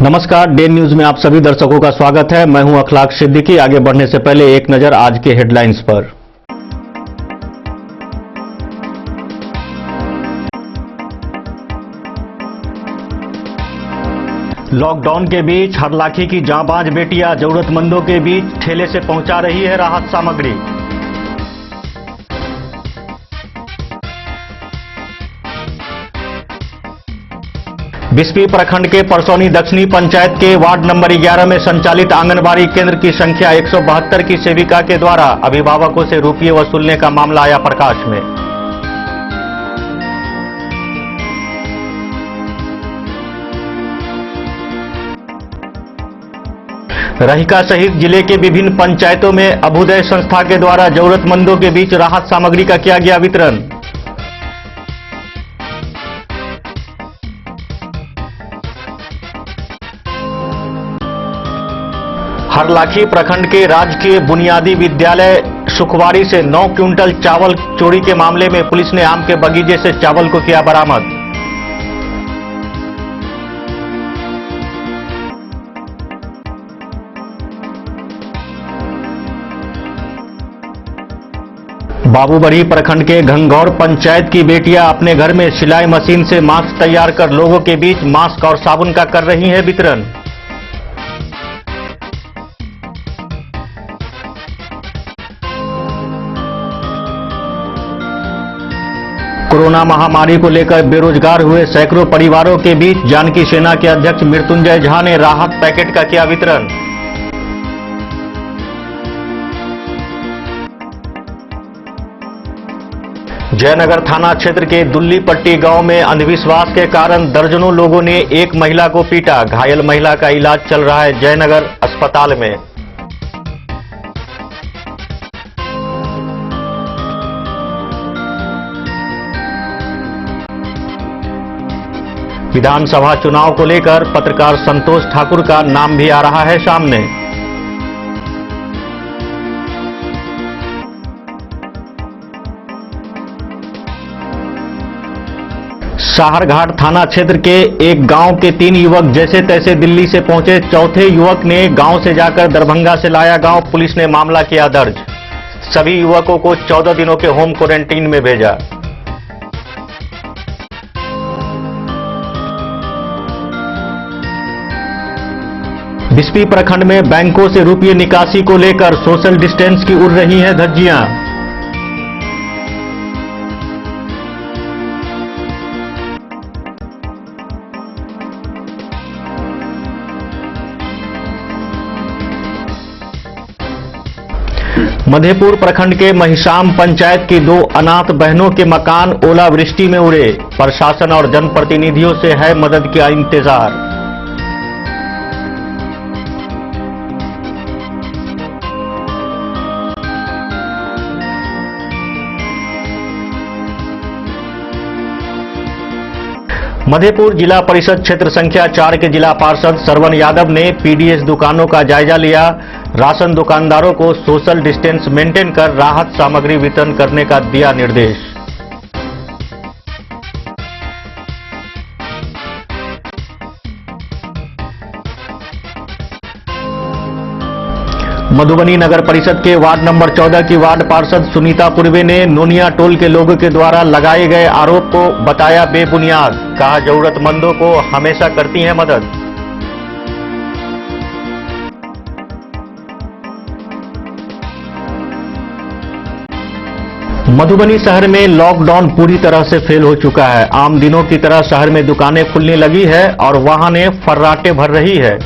नमस्कार, day news में आप सभी दर्शकों का स्वागत है। मैं हूं अखलाक सिद्दीकी। आगे बढ़ने से पहले एक नजर आज के हेडलाइंस पर। लॉकडाउन के बीच हरलाखी की जांबाज बेटियां जरूरतमंदों के बीच ठेले से पहुंचा रही है राहत सामग्री। बिस्फी प्रखंड के परसौनी दक्षिणी पंचायत के वार्ड नंबर 11 में संचालित आंगनबाड़ी केंद्र की संख्या 172 की सेविका के द्वारा अभिभावकों से रुपये वसूलने का मामला आया प्रकाश में। रहिका सहित जिले के विभिन्न पंचायतों में अभ्युदय संस्था के द्वारा जरूरतमंदों के बीच राहत सामग्री का किया गया वितरण। हरलाखी प्रखंड के राजकीय बुनियादी विद्यालय सुखवाड़ी से 9 क्विंटल चावल चोरी के मामले में पुलिस ने आम के बगीचे से चावल को किया बरामद। बाबूबड़ी प्रखंड के घंघौर पंचायत की बेटियां अपने घर में सिलाई मशीन से मास्क तैयार कर लोगों के बीच मास्क और साबुन का कर रही हैं वितरण। कोरोना महामारी को लेकर बेरोजगार हुए सैकड़ों परिवारों के बीच जानकी सेना के अध्यक्ष मृत्युंजय झा ने राहत पैकेट का किया वितरण। जयनगर थाना क्षेत्र के दुल्लीपट्टी गांव में अंधविश्वास के कारण दर्जनों लोगों ने एक महिला को पीटा। घायल महिला का इलाज चल रहा है जयनगर अस्पताल में। विधानसभा चुनाव को लेकर पत्रकार संतोष ठाकुर का नाम भी आ रहा है सामने। साहरघाट थाना क्षेत्र के एक गांव के 3 युवक जैसे तैसे दिल्ली से पहुंचे। चौथे युवक ने गांव से जाकर दरभंगा से लाया गांव। पुलिस ने मामला किया दर्ज। सभी युवकों को 14 दिनों के होम क्वारंटीन में भेजा। बिस्फी प्रखंड में बैंकों से रुपये निकासी को लेकर सोशल डिस्टेंस की उड़ रही हैं धज्जियां। मधेपुर प्रखंड के महिशाम पंचायत की 2 अनाथ बहनों के मकान ओलावृष्टि में उड़े। प्रशासन और जनप्रतिनिधियों से है मदद का इंतजार। मधेपुर जिला परिषद क्षेत्र संख्या 4 के जिला पार्षद सरवन यादव ने पीडीएस दुकानों का जायजा लिया। राशन दुकानदारों को सोशल डिस्टेंस मेंटेन कर राहत सामग्री वितरण करने का दिया निर्देश। मधुबनी नगर परिषद के वार्ड नंबर 14 की वार्ड पार्षद सुनीता पूर्वे ने नोनिया टोल के लोगों के द्वारा लगाए गए आरोप को बताया बेबुनियाद। कहा जरूरतमंदों को हमेशा करती हैं मदद। मधुबनी शहर में लॉकडाउन पूरी तरह से फेल हो चुका है। आम दिनों की तरह शहर में दुकानें खुलने लगी है और वाहनें फर्राटे भर रही है।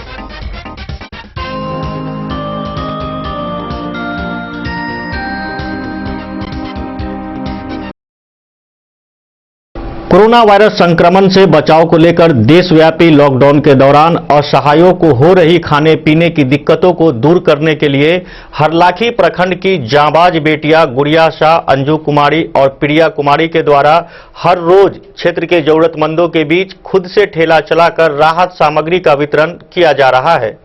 कोरोना वायरस संक्रमण से बचाव को लेकर देशव्यापी लॉकडाउन के दौरान असहायों को हो रही खाने पीने की दिक्कतों को दूर करने के लिए हरलाखी प्रखंड की जांबाज बेटियां गुड़िया शाह, अंजू कुमारी और प्रिया कुमारी के द्वारा हर रोज क्षेत्र के जरूरतमंदों के बीच खुद से ठेला चलाकर राहत सामग्री का वितरण किया जा रहा है।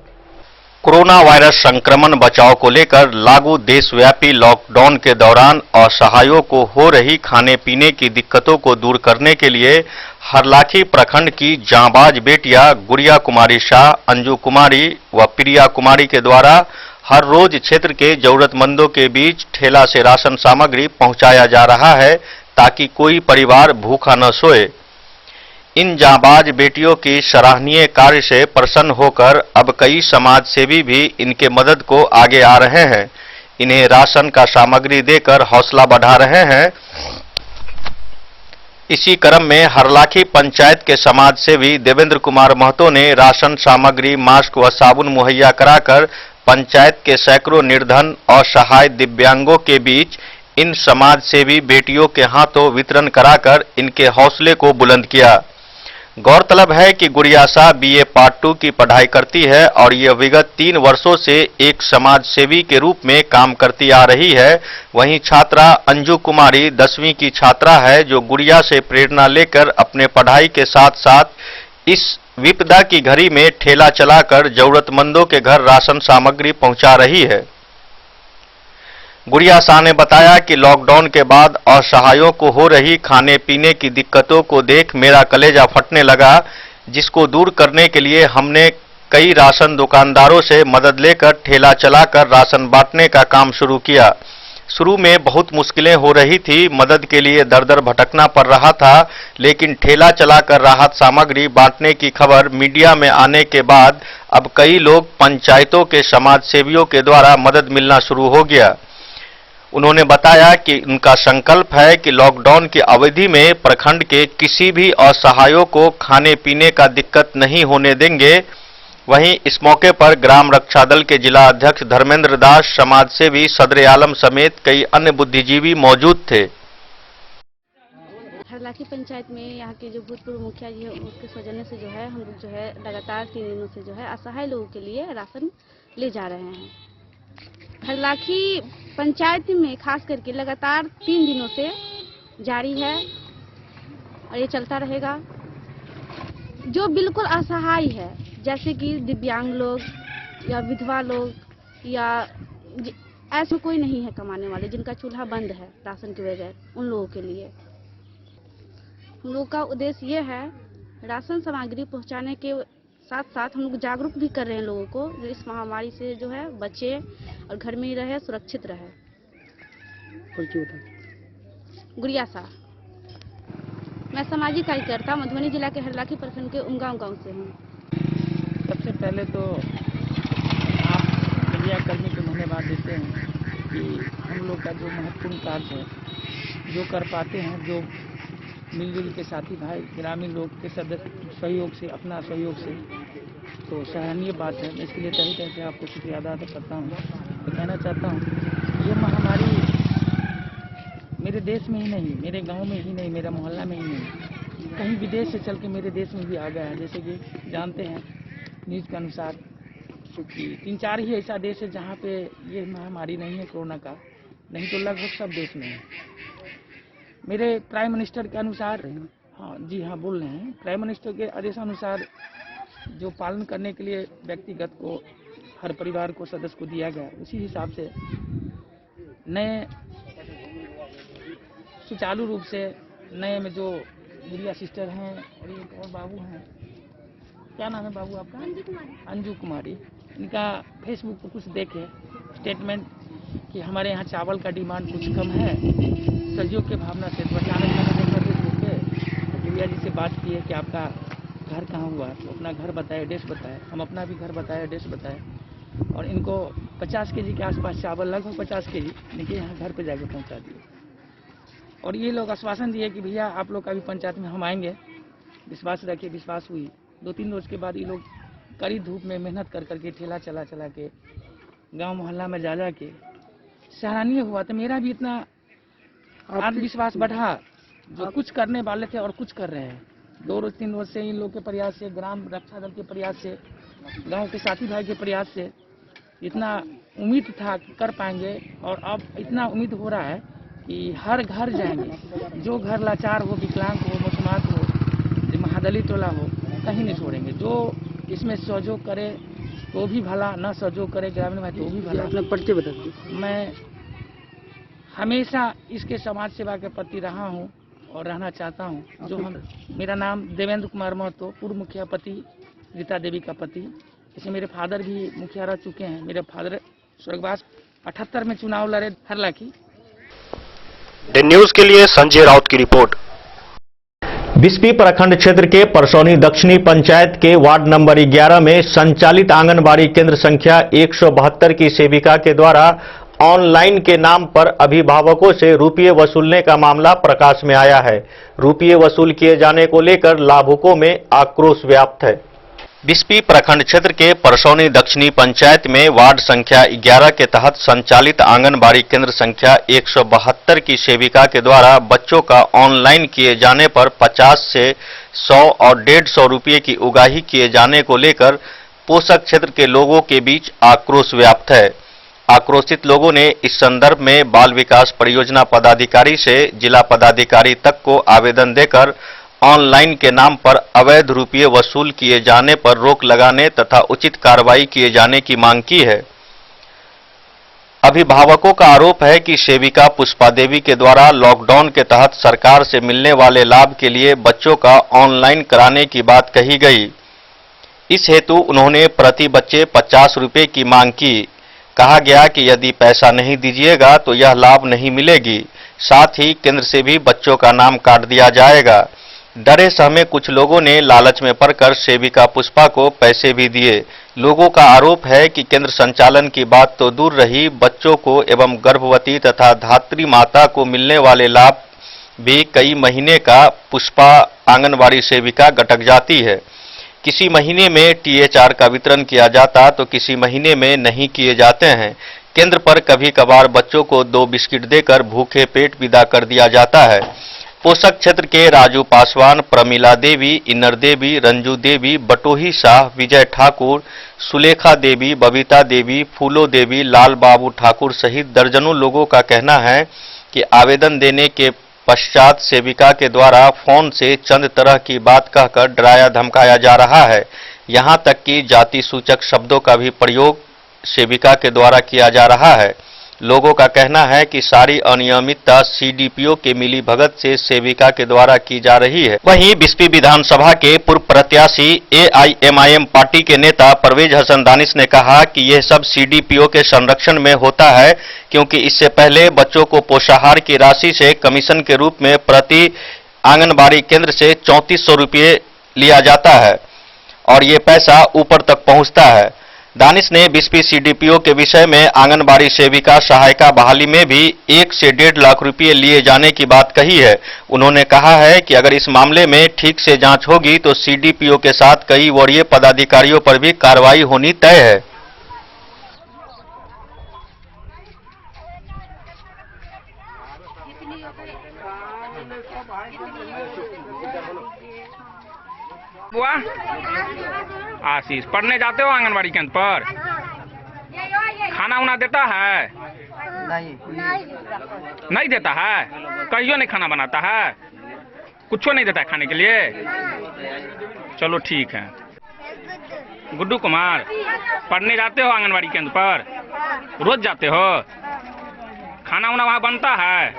कोरोना वायरस संक्रमण बचाव को लेकर लागू देशव्यापी लॉकडाउन के दौरान असहायों को हो रही खाने पीने की दिक्कतों को दूर करने के लिए हरलाखी प्रखंड की जांबाज बेटियां गुड़िया कुमारी शाह, अंजू कुमारी व प्रिया कुमारी के द्वारा हर रोज क्षेत्र के जरूरतमंदों के बीच ठेला से राशन सामग्री पहुंचाया जा रहा है ताकि कोई परिवार भूखा न सोए। इन जांबाज बेटियों की सराहनीय कार्य से प्रसन्न होकर अब कई समाज सेवी भी इनके मदद को आगे आ रहे हैं। इन्हें राशन का सामग्री देकर हौसला बढ़ा रहे हैं। इसी क्रम में हरलाखी पंचायत के समाज सेवी देवेंद्र कुमार महतो ने राशन सामग्री, मास्क व साबुन मुहैया कराकर पंचायत के सैकड़ों निर्धन असहाय दिव्यांगों के बीच इन समाज सेवी बेटियों के हाथों वितरण कराकर इनके हौसले को बुलंद किया। गौरतलब है कि गुड़िया शाह BA पार्ट 2 की पढ़ाई करती है और ये विगत 3 वर्षों से एक समाज सेवी के रूप में काम करती आ रही है। वहीं छात्रा अंजू कुमारी 10वीं की छात्रा है जो गुड़िया से प्रेरणा लेकर अपने पढ़ाई के साथ साथ इस विपदा की घड़ी में ठेला चलाकर जरूरतमंदों के घर राशन सामग्री पहुंचा रही है। गुड़िया शाह ने बताया कि लॉकडाउन के बाद असहायों को हो रही खाने पीने की दिक्कतों को देख मेरा कलेजा फटने लगा, जिसको दूर करने के लिए हमने कई राशन दुकानदारों से मदद लेकर ठेला चलाकर राशन बांटने का काम शुरू किया। शुरू में बहुत मुश्किलें हो रही थी, मदद के लिए दर-दर भटकना पड़ रहा था, लेकिन ठेला चलाकर राहत सामग्री बांटने की खबर मीडिया में आने के बाद अब कई लोग पंचायतों के समाज सेवियों के द्वारा मदद मिलना शुरू हो गया। उन्होंने बताया कि उनका संकल्प है कि लॉकडाउन की अवधि में प्रखंड के किसी भी असहायों को खाने पीने का दिक्कत नहीं होने देंगे। वहीं इस मौके पर ग्राम रक्षा दल के जिला अध्यक्ष धर्मेंद्र दास, समाज सेवी सदर आलम समेत कई अन्य बुद्धिजीवी मौजूद थे। हरलाखी पंचायत में यहाँ के जो भूतपूर्व मुखिया जी है उसके सौजन्य से जो है हम लोग जो है लगातार 3 दिनों से जो है असहाय लोगों के लिए राशन ले जा रहे हैं। हरलाखी पंचायत में खास करके लगातार 3 दिनों से जारी है और ये चलता रहेगा। जो बिल्कुल असहाय है जैसे कि दिव्यांग लोग या विधवा लोग या ऐसे कोई नहीं है कमाने वाले जिनका चूल्हा बंद है राशन के बगैर, उन लोगों के लिए हम लोग का उद्देश्य ये है राशन सामग्री पहुंचाने के साथ साथ हम लोग जागरूक भी कर रहे हैं लोगों को जो इस महामारी से जो है बचे और घर में ही रहे, सुरक्षित रहे। गुड़िया शाह, मैं सामाजिक कार्यकर्ता मधुबनी जिला के हरलाखी प्रखंड के उमगांव गांव से हूँ। सबसे पहले तो आप मीडिया कर्मी को धन्यवाद देते हैं कि हम लोग का जो महत्वपूर्ण कार्य है जो कर पाते हैं, जो मिलजुल के साथी भाई ग्रामीण लोग के सदस्य सहयोग से, अपना सहयोग से, तो सराहनीय बात है। मैं इसके लिए तहे तहे से आपको शुक्रिया अदा करता हूँ। मैं कहना चाहता हूँ ये महामारी मेरे देश में ही नहीं, मेरे गांव में ही नहीं, मेरा मोहल्ला में ही नहीं, कहीं विदेश से चल के मेरे देश में भी आ गया है। जैसे कि जानते हैं न्यूज़ के अनुसार कि 3-4 ही ऐसा देश है जहाँ पे ये महामारी नहीं है कोरोना का, नहीं तो लगभग सब देश में है। मेरे प्राइम मिनिस्टर के अनुसार, हाँ जी हाँ बोल रहे हैं, प्राइम मिनिस्टर के आदेशानुसार जो पालन करने के लिए व्यक्तिगत को हर परिवार को सदस्य को दिया गया, उसी हिसाब से नए सुचारू रूप से नए में जो गुड़िया सिस्टर हैं और एक और बाबू हैं, क्या नाम है बाबू आपका? अंजू कुमारी। इनका फेसबुक पर कुछ देखे स्टेटमेंट कि हमारे यहाँ चावल का डिमांड कुछ कम है, सहयोग के भावना से तो अचानक मैंने देखा फेसबुक पे, तो गुड़िया जी से बात की है कि आपका घर कहाँ हुआ, तो अपना घर बताए, एड्रेस बताए, हम अपना भी घर बताए, एड्रेस बताए, और इनको 50 केजी के आसपास चावल, लगभग 50 केजी इनके यहाँ घर पे जाके पहुँचा दिए। और ये लोग आश्वासन दिए कि भैया आप लोग का भी पंचायत में हम आएंगे, विश्वास रखिए। विश्वास हुई। 2-3 रोज के बाद ये लोग कड़ी धूप में मेहनत कर करके ठेला चला के गांव मोहल्ला में जा के सराहनीय हुआ। तो मेरा भी इतना आत्मविश्वास बढ़ा, जो कुछ करने वाले थे और कुछ कर रहे हैं। 2-3 रोज से इन लोग के प्रयास से, ग्राम रक्षा दल के प्रयास से, गाँव के साथी भाई के प्रयास से इतना उम्मीद था कि कर पाएंगे, और अब इतना उम्मीद हो रहा है कि हर घर जाएंगे। जो घर लाचार हो, विकलांग हो, मुसलमान हो, महादलित टोला हो, कहीं नहीं छोड़ेंगे। जो इसमें सहयोग करे तो भी भला, न सहयोग करे ग्रामीण भाई तो भी भला। अपना परिचय बता दीजिए। मैं हमेशा इसके समाज सेवा के प्रति रहा हूँ और रहना चाहता हूँ। जो हम, मेरा नाम देवेंद्र कुमार महतो, पूर्व मुखिया पति, रीता देवी का पति। इसे मेरे फादर भी मुखिया रह चुके हैं। मेरे फादर स्वर्गवास 78 में चुनाव लड़े हरलाखी। द न्यूज के लिए संजय राउत की रिपोर्ट। बिस्पी प्रखंड क्षेत्र के परसौनी दक्षिणी पंचायत के वार्ड नंबर 11 में संचालित आंगनबाड़ी केंद्र संख्या 172 की सेविका के द्वारा ऑनलाइन के नाम पर अभिभावकों से रुपये वसूलने का मामला प्रकाश में आया है। रुपये वसूल किए जाने को लेकर लाभुकों में आक्रोश व्याप्त है। बिस्पी प्रखंड क्षेत्र के परसौनी दक्षिणी पंचायत में वार्ड संख्या 11 के तहत संचालित आंगनबाड़ी केंद्र संख्या 172 की सेविका के द्वारा बच्चों का ऑनलाइन किए जाने पर 50 से 100 और 150 रुपये की उगाही किए जाने को लेकर पोषक क्षेत्र के लोगों के बीच आक्रोश व्याप्त है। आक्रोशित लोगों ने इस संदर्भ में बाल विकास परियोजना पदाधिकारी से जिला पदाधिकारी तक को आवेदन देकर ऑनलाइन के नाम पर अवैध रुपये वसूल किए जाने पर रोक लगाने तथा उचित कार्रवाई किए जाने की मांग की है। अभिभावकों का आरोप है कि सेविका पुष्पा देवी के द्वारा लॉकडाउन के तहत सरकार से मिलने वाले लाभ के लिए बच्चों का ऑनलाइन कराने की बात कही गई। इस हेतु उन्होंने प्रति बच्चे 50 रुपये की मांग की। कहा गया कि यदि पैसा नहीं दीजिएगा तो यह लाभ नहीं मिलेगी, साथ ही केंद्र से भी बच्चों का नाम काट दिया जाएगा। डरे सहमे कुछ लोगों ने लालच में पड़कर सेविका पुष्पा को पैसे भी दिए। लोगों का आरोप है कि केंद्र संचालन की बात तो दूर रही, बच्चों को एवं गर्भवती तथा धात्री माता को मिलने वाले लाभ भी कई महीने का पुष्पा आंगनबाड़ी सेविका गटक जाती है। किसी महीने में THR का वितरण किया जाता तो किसी महीने में नहीं किए जाते हैं। केंद्र पर कभी कभार बच्चों को 2 बिस्किट देकर भूखे पेट विदा कर दिया जाता है। पोषक क्षेत्र के राजू पासवान, प्रमिला देवी, इन्नर देवी, रंजू देवी, बटोही शाह, विजय ठाकुर, सुलेखा देवी, बबीता देवी, फूलो देवी, लाल बाबू ठाकुर सहित दर्जनों लोगों का कहना है कि आवेदन देने के पश्चात सेविका के द्वारा फोन से चंद तरह की बात कहकर डराया धमकाया जा रहा है। यहां तक कि जाति सूचक शब्दों का भी प्रयोग सेविका के द्वारा किया जा रहा है। लोगों का कहना है कि सारी अनियमितता CDPO के मिली भगत से सेविका के द्वारा की जा रही है। वहीं बिस्पी विधानसभा के पूर्व प्रत्याशी AIMIM पार्टी के नेता परवेज हसन दानिश ने कहा कि यह सब CDPO के संरक्षण में होता है, क्योंकि इससे पहले बच्चों को पोषाहार की राशि से कमीशन के रूप में प्रति आंगनबाड़ी केंद्र से 3400 रुपये लिया जाता है और ये पैसा ऊपर तक पहुंचता है। दानिश ने बिस्पी CDPO के विषय में आंगनबाड़ी सेविका सहायिका बहाली में भी 1 से 1.5 लाख रुपये लिए जाने की बात कही है। उन्होंने कहा है कि अगर इस मामले में ठीक से जांच होगी तो CDPO के साथ कई वरीय पदाधिकारियों पर भी कार्रवाई होनी तय है। बुआ आशीष, पढ़ने जाते हो आंगनबाड़ी केंद्र पर? खाना उना देता है? नहीं देता है? कहियो नहीं खाना बनाता है? कुछ नहीं देता है खाने के लिए? चलो ठीक है। गुड्डू कुमार, पढ़ने जाते हो आंगनबाड़ी केंद्र पर? रोज जाते हो? खाना उना वहाँ बनता है?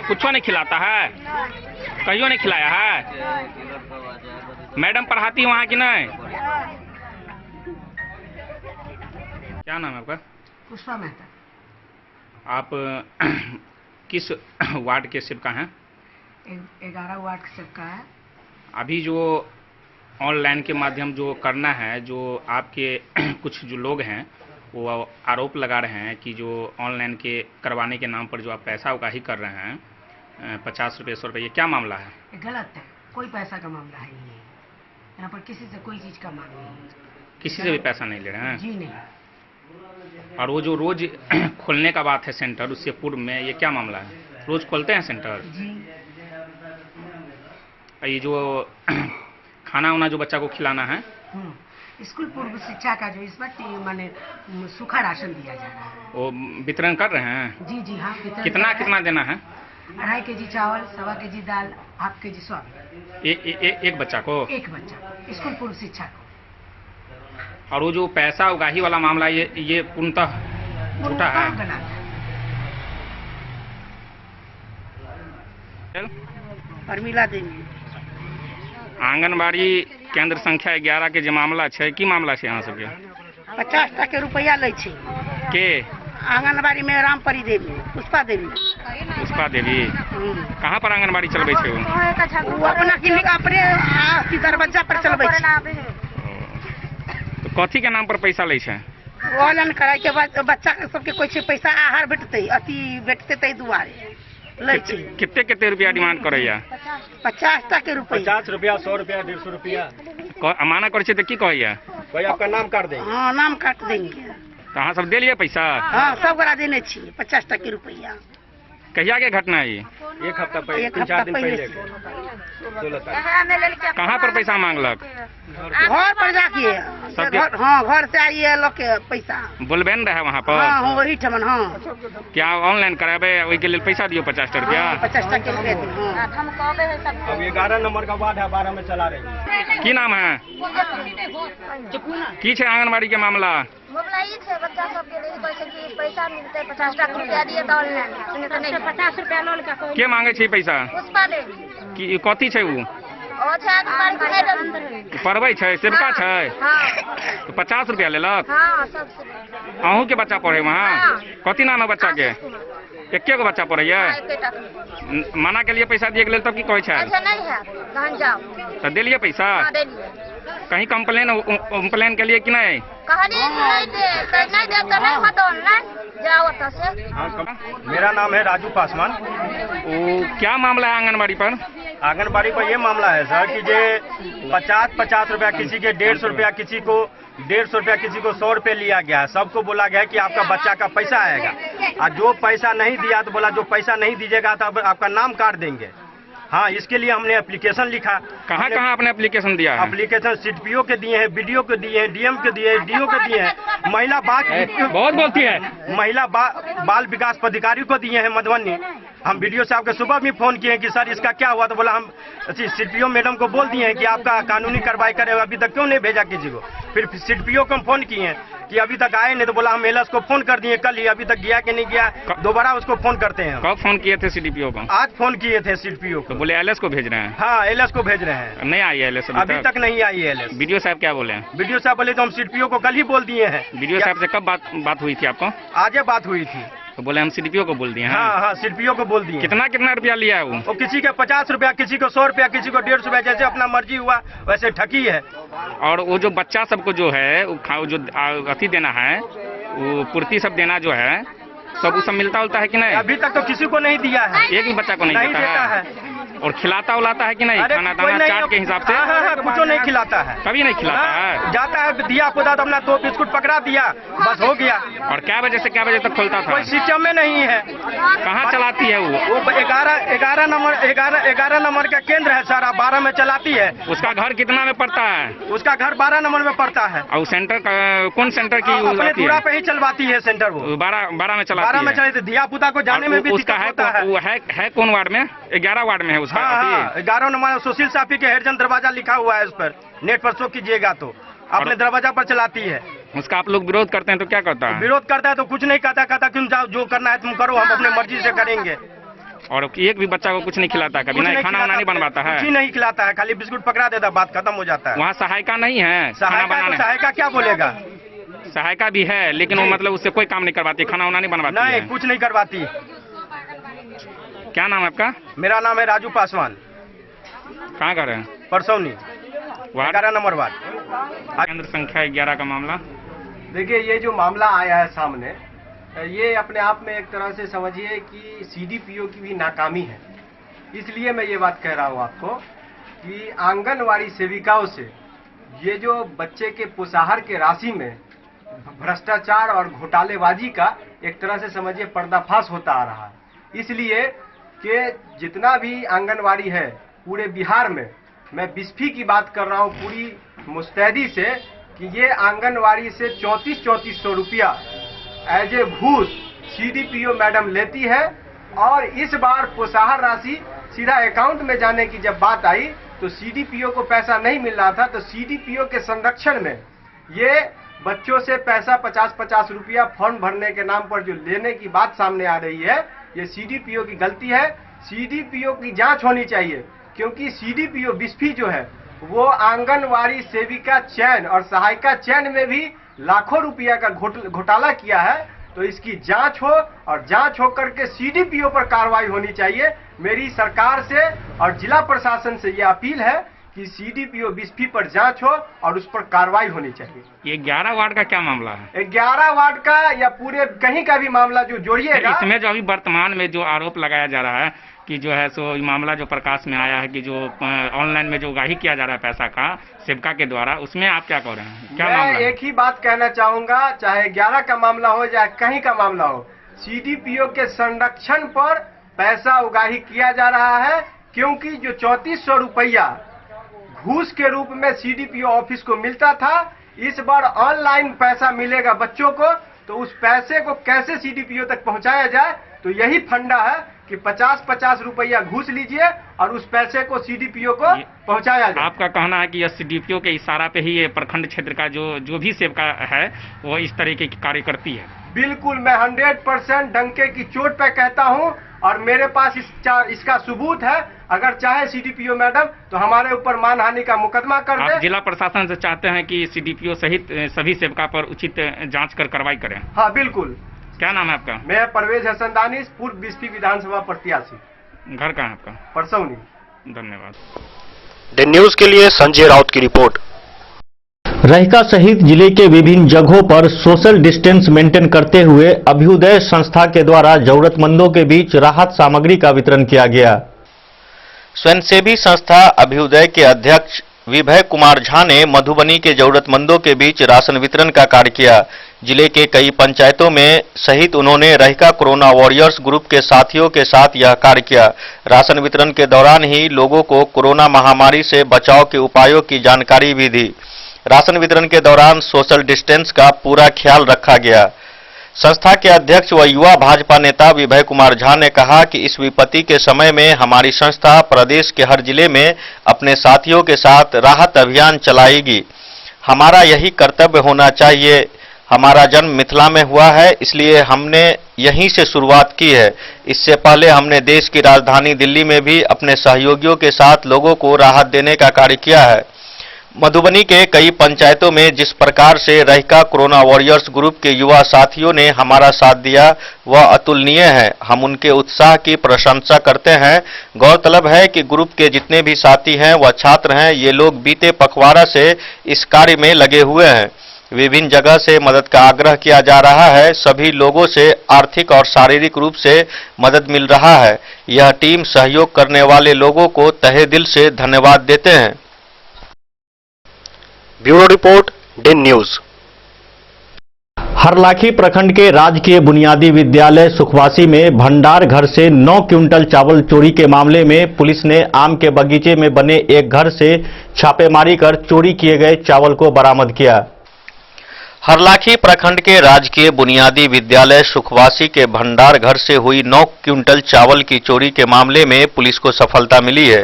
कुछ नहीं खिलाता है? कहियो नहीं खिलाया है? मैडम पढ़ाती वहाँ की नहीं? क्या नाम है आपका? पुष्पा मेहता। आप किस वार्ड के सेवका हैं? 11 वार्ड के सेवका है। अभी जो ऑनलाइन के माध्यम जो करना है, जो आपके कुछ जो लोग हैं वो आरोप लगा रहे हैं कि जो ऑनलाइन के करवाने के नाम पर जो आप पैसा उगाही कर रहे हैं 50 रुपये 100 रुपये, ये क्या मामला है? गलत है, कोई पैसा का मामला है नहीं। यहाँ पर किसी से कोई चीज का मांग नहीं। किसी से भी पैसा नहीं ले रहे हैं? जी नहीं। और वो जो रोज खोलने का बात है सेंटर, उससे पूर्व में ये क्या मामला है? रोज खोलते हैं सेंटर? जी। ये जो खाना वाना जो बच्चा को खिलाना है, स्कूल पूर्व शिक्षा का जो इस बार माने सूखा राशन दिया जा रहा है, वो वितरण कर रहे हैं? जी जी हाँ। कितना देना है? 2.5 केजी चावल, 1.25 केजी दाल, 1/2 केजी सोयाबीन। एक बच्चा को? एक बच्चा, स्कूल पूर्व शिक्षा को। और वो जो पैसा उगाही वाला मामला ये पूर्णतः झूठा है। गलत है। परमिला देवी आंगनबाड़ी केंद्र संख्या 11 के जे मामला है की मामला है यहाँ सबके 50 टका रुपया ले छी के आंगनबाड़ी में रामपरी देवी पुष्पा देवी कहाँ पर आंगनबाड़ी चलबे छै वो अपना क्लिनिक अपने दरवाजा पर चलबे छै। तो कथी के नाम पर पैसा ले छै ऑनलाइन कराय के बाद बच्चा के सबके कोई छै पैसा आहार भेटते अति भेटते तै दुआरे ले छी। कितने रुपया डिमांड करैया 50 टका रुपया 50 रुपया 100 रुपया 150 रुपया माना करे छै तो की कहैया भाई आपका नाम काट देंगे। हाँ नाम काट देंगे। तो अहाँ सब देलिए पैसा हाँ सब गोरा देने छी 50 टका रुपया। कहिया के घटना है ये एक हफ्ता पहले एक 3-4 हफ्ता दिन पहले पहले से। 16 तारीख कहाँ पर पैसा मांगलक घर पर जाके सबके- हाँ घर से आइए लोग के पैसा बोलबे न रहे वहाँ पर हाँ हाँ वही ठमन हाँ क्या ऑनलाइन कराबे ओहि के लिए पैसा दियो 50 रुपया 50 टका रुपया दी, हाँ। अब 11 नंबर का वार्ड है 12 में चला रही है। की नाम है की छै आंगनबाड़ी के मामला मामला ई छै बच्चा सबके लिए कहै छै कि पैसा मिलतै 50 टका रुपया दिए तऽ ऑनलाइन सुने तऽ नहीं 50 रुपया लोन का कोई के मांगे छै पैसा पुष्पा देवी की कथी छै उ ओ छै आंगनबाड़ी के मैडम पढ़बै छै सेवका छै हां तो 50 रुपया लेलक हां सबसे अहूँ के बच्चा पढ़े वहाँ हाँ। कथी नाम है बच्चा के एके गो बच्चा पढ़ैया एकेटा मना के लिए पैसा दिए के लेल तब की कहै छै अच्छा नहीं है तहन जाओ तो देलिए पैसा हां देलिए कहीं कंप्लेन के लिए कि नहीं कहानी नहीं दे तो नहीं दे तो नहीं होता ऑनलाइन जाओ ओतऽ से। मेरा नाम है राजू पासवान। वो क्या मामला है आंगनबाड़ी पर आंगनबाड़ी पर ये मामला है सर कि जे 50 रुपया किसी के 150 रुपया किसी को 150 रुपया किसी को 100 रुपये लिया गया है। सबको बोला गया है कि आपका बच्चा का पैसा आएगा और जो पैसा नहीं दिया तो बोला जो पैसा नहीं दीजिएगा तो आपका नाम काट देंगे। हाँ इसके लिए हमने एप्लीकेशन लिखा। कहाँ कहाँ आपने एप्लीकेशन दिया है एप्लीकेशन सीडीपीओ के दिए हैं, बीडीओ के दिए हैं, डीएम के दिए हैं, डीओ के दिए हैं, महिला बहुत बोलती है महिला बाल विकास पदाधिकारी को दिए हैं मधुबनी। हम वीडियो साहब के सुबह भी फोन किए कि सर इसका क्या हुआ तो बोला हम सीडीपीओ मैडम को बोल दिए हैं कि आपका कानूनी कार्रवाई करें, अभी तक क्यों नहीं भेजा किसी को। फिर सीडीपीओ को हम फोन किए हैं कि अभी तक आए नहीं तो बोला हम एलएस को फोन कर दिए कल ही, अभी तक गया कि नहीं गया दोबारा उसको फोन करते हैं। कब फोन किए थे सीडीपीओ को आज फोन किए थे सीडीपीओ को तो बोले एलएस को भेज रहे हैं हाँ एलएस को भेज रहे हैं। नहीं आई एलएस अभी तक नहीं आई एलएस। वीडियो साहब क्या बोले वीडियो साहब बोले तो हम सीडीपीओ को कल ही बोल दिए हैं। वीडियो साहब से कब बात हुई थी आपको आज बात हुई थी तो बोले हम सीडीपीओ को बोल दिए हैं हाँ हाँ सीडीपीओ को बोल दिए। कितना रुपया लिया है वो किसी के 50 रुपया किसी को 100 रुपया किसी को 150 रुपया जैसे अपना मर्जी हुआ वैसे ठगी है। और वो जो बच्चा सबको जो है वो जो अति देना है वो पूर्ति सब देना जो है सब वो सब मिलता उलता है कि नहीं अभी तक तो किसी को नहीं दिया है। एक भी बच्चा को नहीं देता है और खिलाता उलाता है कि नहीं खाना दाना चाट के हिसाब से कुछ नहीं खिलाता है कभी नहीं खिलाता है जाता है दिया खुदा तो अपना 2 बिस्कुट पकड़ा दिया बस हो गया। और क्या बजे से क्या बजे तक खोलता था कोई सिस्टम में नहीं है। कहाँ चलाती है वो 11 नंबर का केंद्र है सर 12 में चलाती है। उसका घर कितना में पड़ता है उसका घर 12 नंबर में पड़ता है। और सेंटर कौन सेंटर की अपने पूरा पे ही चलवाती है सेंटर वो 12 में चलाती 12 में चलती दिया पुता को जाने में भी उसका है कौन वार्ड में 11 वार्ड में है उसका 11 नंबर सुशील साफी के हेडजन दरवाजा लिखा हुआ है उस पर नेट पर शो कीजिएगा तो अपने दरवाजा पर चलाती है। उसका आप लोग विरोध करते हैं तो क्या करता है विरोध करता है तो कुछ नहीं कहता तुम जाओ जो करना है तुम करो हम अपने मर्जी से करेंगे। और एक भी बच्चा को कुछ नहीं खिलाता कभी नहीं खाना वाना नहीं बनवाता है कुछ ही नहीं खिलाता है खाली बिस्कुट पकड़ा देता बात खत्म हो जाता है। वहाँ सहायिका नहीं है सहायिका क्या बोलेगा सहायिका भी है लेकिन वो मतलब उससे कोई काम नहीं करवाती खाना वाना नहीं बनवाती नहीं कुछ नहीं करवाती। क्या नाम है आपका मेरा नाम है राजू पासवान। कहाँ घर है परसौनी 11 नंबर वार्ड केंद्र संख्या 11 का मामला। देखिए ये जो मामला आया है सामने ये अपने आप में एक तरह से समझिए कि सीडीपीओ की भी नाकामी है। इसलिए मैं ये बात कह रहा हूँ आपको कि आंगनवाड़ी सेविकाओं से ये जो बच्चे के पोषाहार के राशि में भ्रष्टाचार और घोटालेबाजी का एक तरह से समझिए पर्दाफाश होता आ रहा है। इसलिए कि जितना भी आंगनवाड़ी है पूरे बिहार में मैं बिस्फी की बात कर रहा हूँ पूरी मुस्तैदी से कि ये आंगनवाड़ी से 3400 रुपया एज ए घूस सीडीपीओ मैडम लेती है। और इस बार पोषाहार राशि सीधा अकाउंट में जाने की जब बात आई तो सीडीपीओ को पैसा नहीं मिल रहा था तो सीडीपीओ के संरक्षण में ये बच्चों से पैसा 50-50 रुपया फॉर्म भरने के नाम पर जो लेने की बात सामने आ रही है, ये सीडीपीओ की गलती है। सीडीपीओ की जांच होनी चाहिए, क्योंकि सीडीपीओ बिस्फी जो है वो आंगनवाड़ी सेविका चयन और सहायिका चयन में भी लाखों रुपया का घोटाला किया है। तो इसकी जांच हो और जांच होकर के सीडीपीओ पर कार्रवाई होनी चाहिए। मेरी सरकार से और जिला प्रशासन से ये अपील है कि सीडीपीओ बिस्फी पर जांच हो और उस पर कार्रवाई होनी चाहिए। ये 11 वार्ड का क्या मामला है? 11 वार्ड का या पूरे कहीं का भी मामला जो जोड़िएगा। इसमें जो अभी वर्तमान में जो आरोप लगाया जा रहा है कि जो है सो मामला जो प्रकाश में आया है कि जो ऑनलाइन में जो उगाही किया जा रहा है पैसा का सेवका के द्वारा, उसमें आप क्या कह रहे हैं? क्या मामला? मैं एक ही बात कहना चाहूंगा, चाहे 11 का मामला हो या कहीं का मामला हो, सीडीपीओ के संरक्षण पर पैसा उगाही किया जा रहा है। क्योंकि जो 3400 रुपया घूस के रूप में सीडीपीओ ऑफिस को मिलता था, इस बार ऑनलाइन पैसा मिलेगा बच्चों को, तो उस पैसे को कैसे सीडीपीओ तक पहुंचाया जाए। तो यही फंडा है कि 50-50 रुपया घूस लीजिए और उस पैसे को सीडीपीओ को पहुंचाया जाए। आपका कहना है कि यह सीडीपीओ के इशारा पे ही ये प्रखंड क्षेत्र का जो भी सेवका है वो इस तरीके की कार्य करती है? बिल्कुल, मैं 100% डंके की चोट पे कहता हूं और मेरे पास इसका सबूत है। अगर चाहे सीडीपीओ मैडम तो हमारे ऊपर मानहानि का मुकदमा कर दे। आप जिला प्रशासन से चाहते हैं कि सीडीपीओ सहित सभी सेवका पर उचित जांच कर कार्रवाई करें? हाँ बिल्कुल। क्या नाम है आपका? मैं परवेज हसन दानिश, पूर्व बिस्फी विधानसभा प्रत्याशी। घर कहाँ है आपका? परसौनी। धन्यवाद। द न्यूज के लिए संजय राउत की रिपोर्ट। रहिका सहित जिले के विभिन्न जगहों पर सोशल डिस्टेंस मेंटेन करते हुए अभ्युदय संस्था के द्वारा जरूरतमंदों के बीच राहत सामग्री का वितरण किया गया। स्वयंसेवी संस्था अभ्युदय के अध्यक्ष विभय कुमार झा ने मधुबनी के जरूरतमंदों के बीच राशन वितरण का कार्य किया। जिले के कई पंचायतों में सहित उन्होंने रहिका कोरोना वॉरियर्स ग्रुप के साथियों के साथ यह कार्य किया। राशन वितरण के दौरान ही लोगों को कोरोना महामारी से बचाव के उपायों की जानकारी भी दी। राशन वितरण के दौरान सोशल डिस्टेंस का पूरा ख्याल रखा गया। संस्था के अध्यक्ष व युवा भाजपा नेता विभय कुमार झा ने कहा कि इस विपत्ति के समय में हमारी संस्था प्रदेश के हर जिले में अपने साथियों के साथ राहत अभियान चलाएगी। हमारा यही कर्तव्य होना चाहिए। हमारा जन्म मिथिला में हुआ है, इसलिए हमने यहीं से शुरुआत की है। इससे पहले हमने देश की राजधानी दिल्ली में भी अपने सहयोगियों के साथ लोगों को राहत देने का कार्य किया है। मधुबनी के कई पंचायतों में जिस प्रकार से रहिका कोरोना वॉरियर्स ग्रुप के युवा साथियों ने हमारा साथ दिया वह अतुलनीय है। हम उनके उत्साह की प्रशंसा करते हैं। गौरतलब है कि ग्रुप के जितने भी साथी हैं वह छात्र हैं। ये लोग बीते पखवाड़ा से इस कार्य में लगे हुए हैं। विभिन्न जगह से मदद का आग्रह किया जा रहा है। सभी लोगों से आर्थिक और शारीरिक रूप से मदद मिल रहा है। यह टीम सहयोग करने वाले लोगों को तहे दिल से धन्यवाद देते हैं। Bureau report, day news. Harlakhi प्रखंड के राजकीय बुनियादी विद्यालय सुखवासी में भंडार घर से 9 क्विंटल चावल चोरी के मामले में पुलिस ने आम के बगीचे में बने एक घर से छापेमारी कर चोरी किए गए चावल को बरामद किया। हरलाखी प्रखंड के राजकीय बुनियादी विद्यालय सुखवासी के भंडार घर से हुई 9 क्विंटल चावल की चोरी के मामले में पुलिस को सफलता मिली है।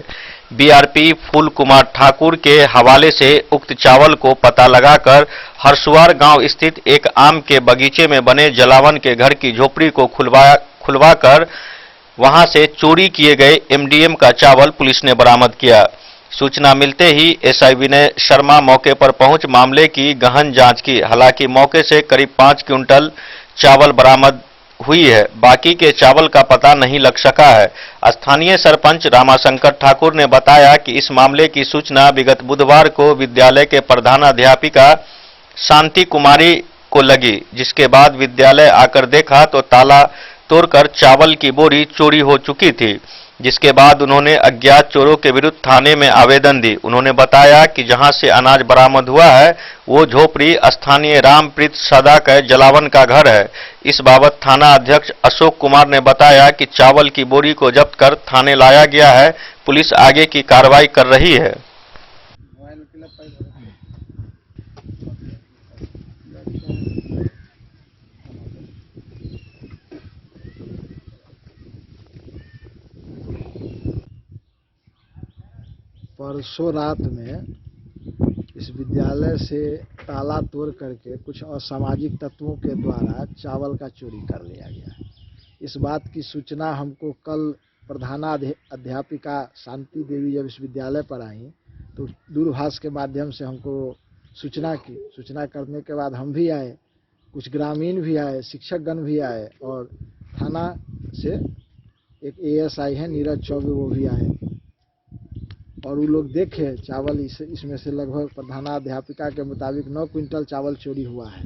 बीआरपी फूल कुमार ठाकुर के हवाले से उक्त चावल को पता लगाकर हरसुआर गांव स्थित एक आम के बगीचे में बने जलावन के घर की झोपड़ी को खुलवाकर वहां से चोरी किए गए एमडीएम का चावल पुलिस ने बरामद किया। सूचना मिलते ही एसआई विनय शर्मा मौके पर पहुंच मामले की गहन जांच की। हालांकि मौके से करीब 5 क्विंटल चावल बरामद हुई है। बाकी के चावल का पता नहीं लग सका है। स्थानीय सरपंच रामाशंकर ठाकुर ने बताया कि इस मामले की सूचना विगत बुधवार को विद्यालय के प्रधानाध्यापिका शांति कुमारी को लगी, जिसके बाद विद्यालय आकर देखा तो ताला तोड़कर चावल की बोरी चोरी हो चुकी थी, जिसके बाद उन्होंने अज्ञात चोरों के विरुद्ध थाने में आवेदन दी। उन्होंने बताया कि जहां से अनाज बरामद हुआ है वो झोपड़ी स्थानीय रामप्रीत सदा का जलावन का घर है। इस बाबत थाना अध्यक्ष अशोक कुमार ने बताया कि चावल की बोरी को जब्त कर थाने लाया गया है। पुलिस आगे की कार्रवाई कर रही है। परसों रात में इस विद्यालय से ताला तोड़ करके कुछ असामाजिक तत्वों के द्वारा चावल का चोरी कर लिया गया। इस बात की सूचना हमको कल प्रधानाध्यापिका शांति देवी जब विश्वविद्यालय पर आई तो दूरभाष के माध्यम से हमको सूचना की। सूचना करने के बाद हम भी आए, कुछ ग्रामीण भी आए, शिक्षकगण भी आए और थाना से एक ASI है नीरज चौबे, वो भी आए और वो लोग देखे चावल इसमें से लगभग प्रधानाध्यापिका के मुताबिक 9 क्विंटल चावल चोरी हुआ है।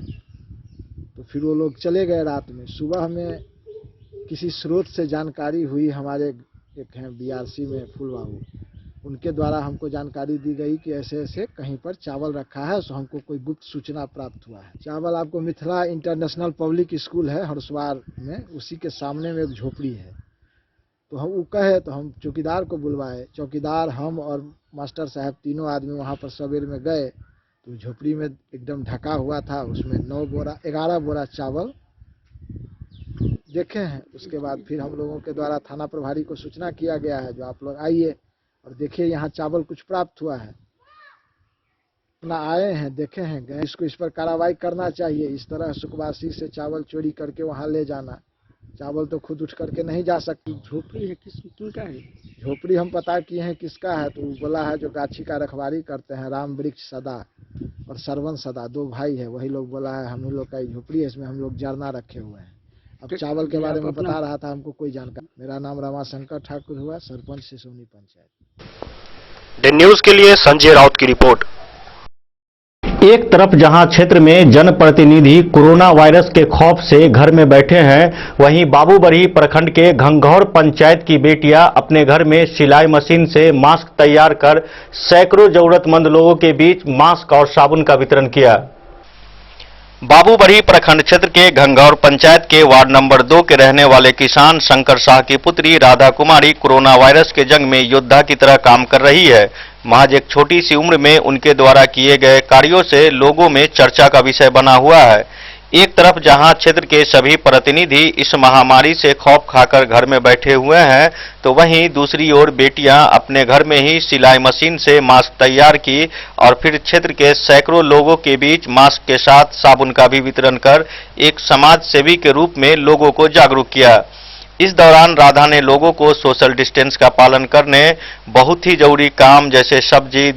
तो फिर वो लोग चले गए रात में। सुबह में किसी स्रोत से जानकारी हुई, हमारे एक हैं BRC में फूल बाबू, उनके द्वारा हमको जानकारी दी गई कि ऐसे ऐसे कहीं पर चावल रखा है। सो हमको कोई गुप्त सूचना प्राप्त हुआ है। चावल आपको मिथिला इंटरनेशनल पब्लिक स्कूल है हरसवार में, उसी के सामने में एक झोपड़ी है। तो हम वो कहे तो हम चौकीदार को बुलवाए। चौकीदार, हम और मास्टर साहब तीनों आदमी वहाँ पर सवेर में गए तो झोपड़ी में एकदम ढका हुआ था, उसमें 11 बोरा चावल देखे हैं। उसके बाद फिर हम लोगों के द्वारा थाना प्रभारी को सूचना किया गया है जो आप लोग आइए और देखिए यहाँ चावल कुछ प्राप्त हुआ है। अपना आए हैं, देखे हैं, गए, इसको इस पर कार्रवाई करना चाहिए। इस तरह सुखवासी से चावल चोरी करके वहाँ ले जाना, चावल तो खुद उठ करके नहीं जा सकती। झोपड़ी है किसका है? झोपड़ी हम पता किए हैं किसका है, तो बोला है जो गाछी का रखवारी करते हैं, राम वृक्ष सदा और सरवन सदा, 2 भाई है, वही लोग बोला है हम ही लोग का झोपड़ी है, इसमें हम लोग जरना रखे हुए हैं। अब चावल के बारे में बता रहा था हमको कोई जानकारी। मेरा नाम रमाशंकर ठाकुर हुआ, सरपंच सिसोनी पंचायत। द न्यूज के लिए संजय राउत की रिपोर्ट। एक तरफ जहां क्षेत्र में जनप्रतिनिधि कोरोना वायरस के खौफ से घर में बैठे हैं, वहीं बाबूबरही प्रखंड के घंघौर पंचायत की बेटियां अपने घर में सिलाई मशीन से मास्क तैयार कर सैकड़ों जरूरतमंद लोगों के बीच मास्क और साबुन का वितरण किया। बाबूबरही प्रखंड क्षेत्र के घंघौर पंचायत के वार्ड नंबर 2 के रहने वाले किसान शंकर शाह की पुत्री राधा कुमारी कोरोना वायरस के जंग में योद्धा की तरह काम कर रही है। महज एक छोटी सी उम्र में उनके द्वारा किए गए कार्यों से लोगों में चर्चा का विषय बना हुआ है। एक तरफ जहां क्षेत्र के सभी प्रतिनिधि इस महामारी से खौफ खाकर घर में बैठे हुए हैं, तो वहीं दूसरी ओर बेटियां अपने घर में ही सिलाई मशीन से मास्क तैयार की और फिर क्षेत्र के सैकड़ों लोगों के बीच मास्क के साथ साबुन का भी वितरण कर एक समाज सेवी के रूप में लोगों को जागरूक किया। इस दौरान राधा ने लोगों को सोशल डिस्टेंस का पालन करने, बहुत ही जरूरी काम जैसे सब्जी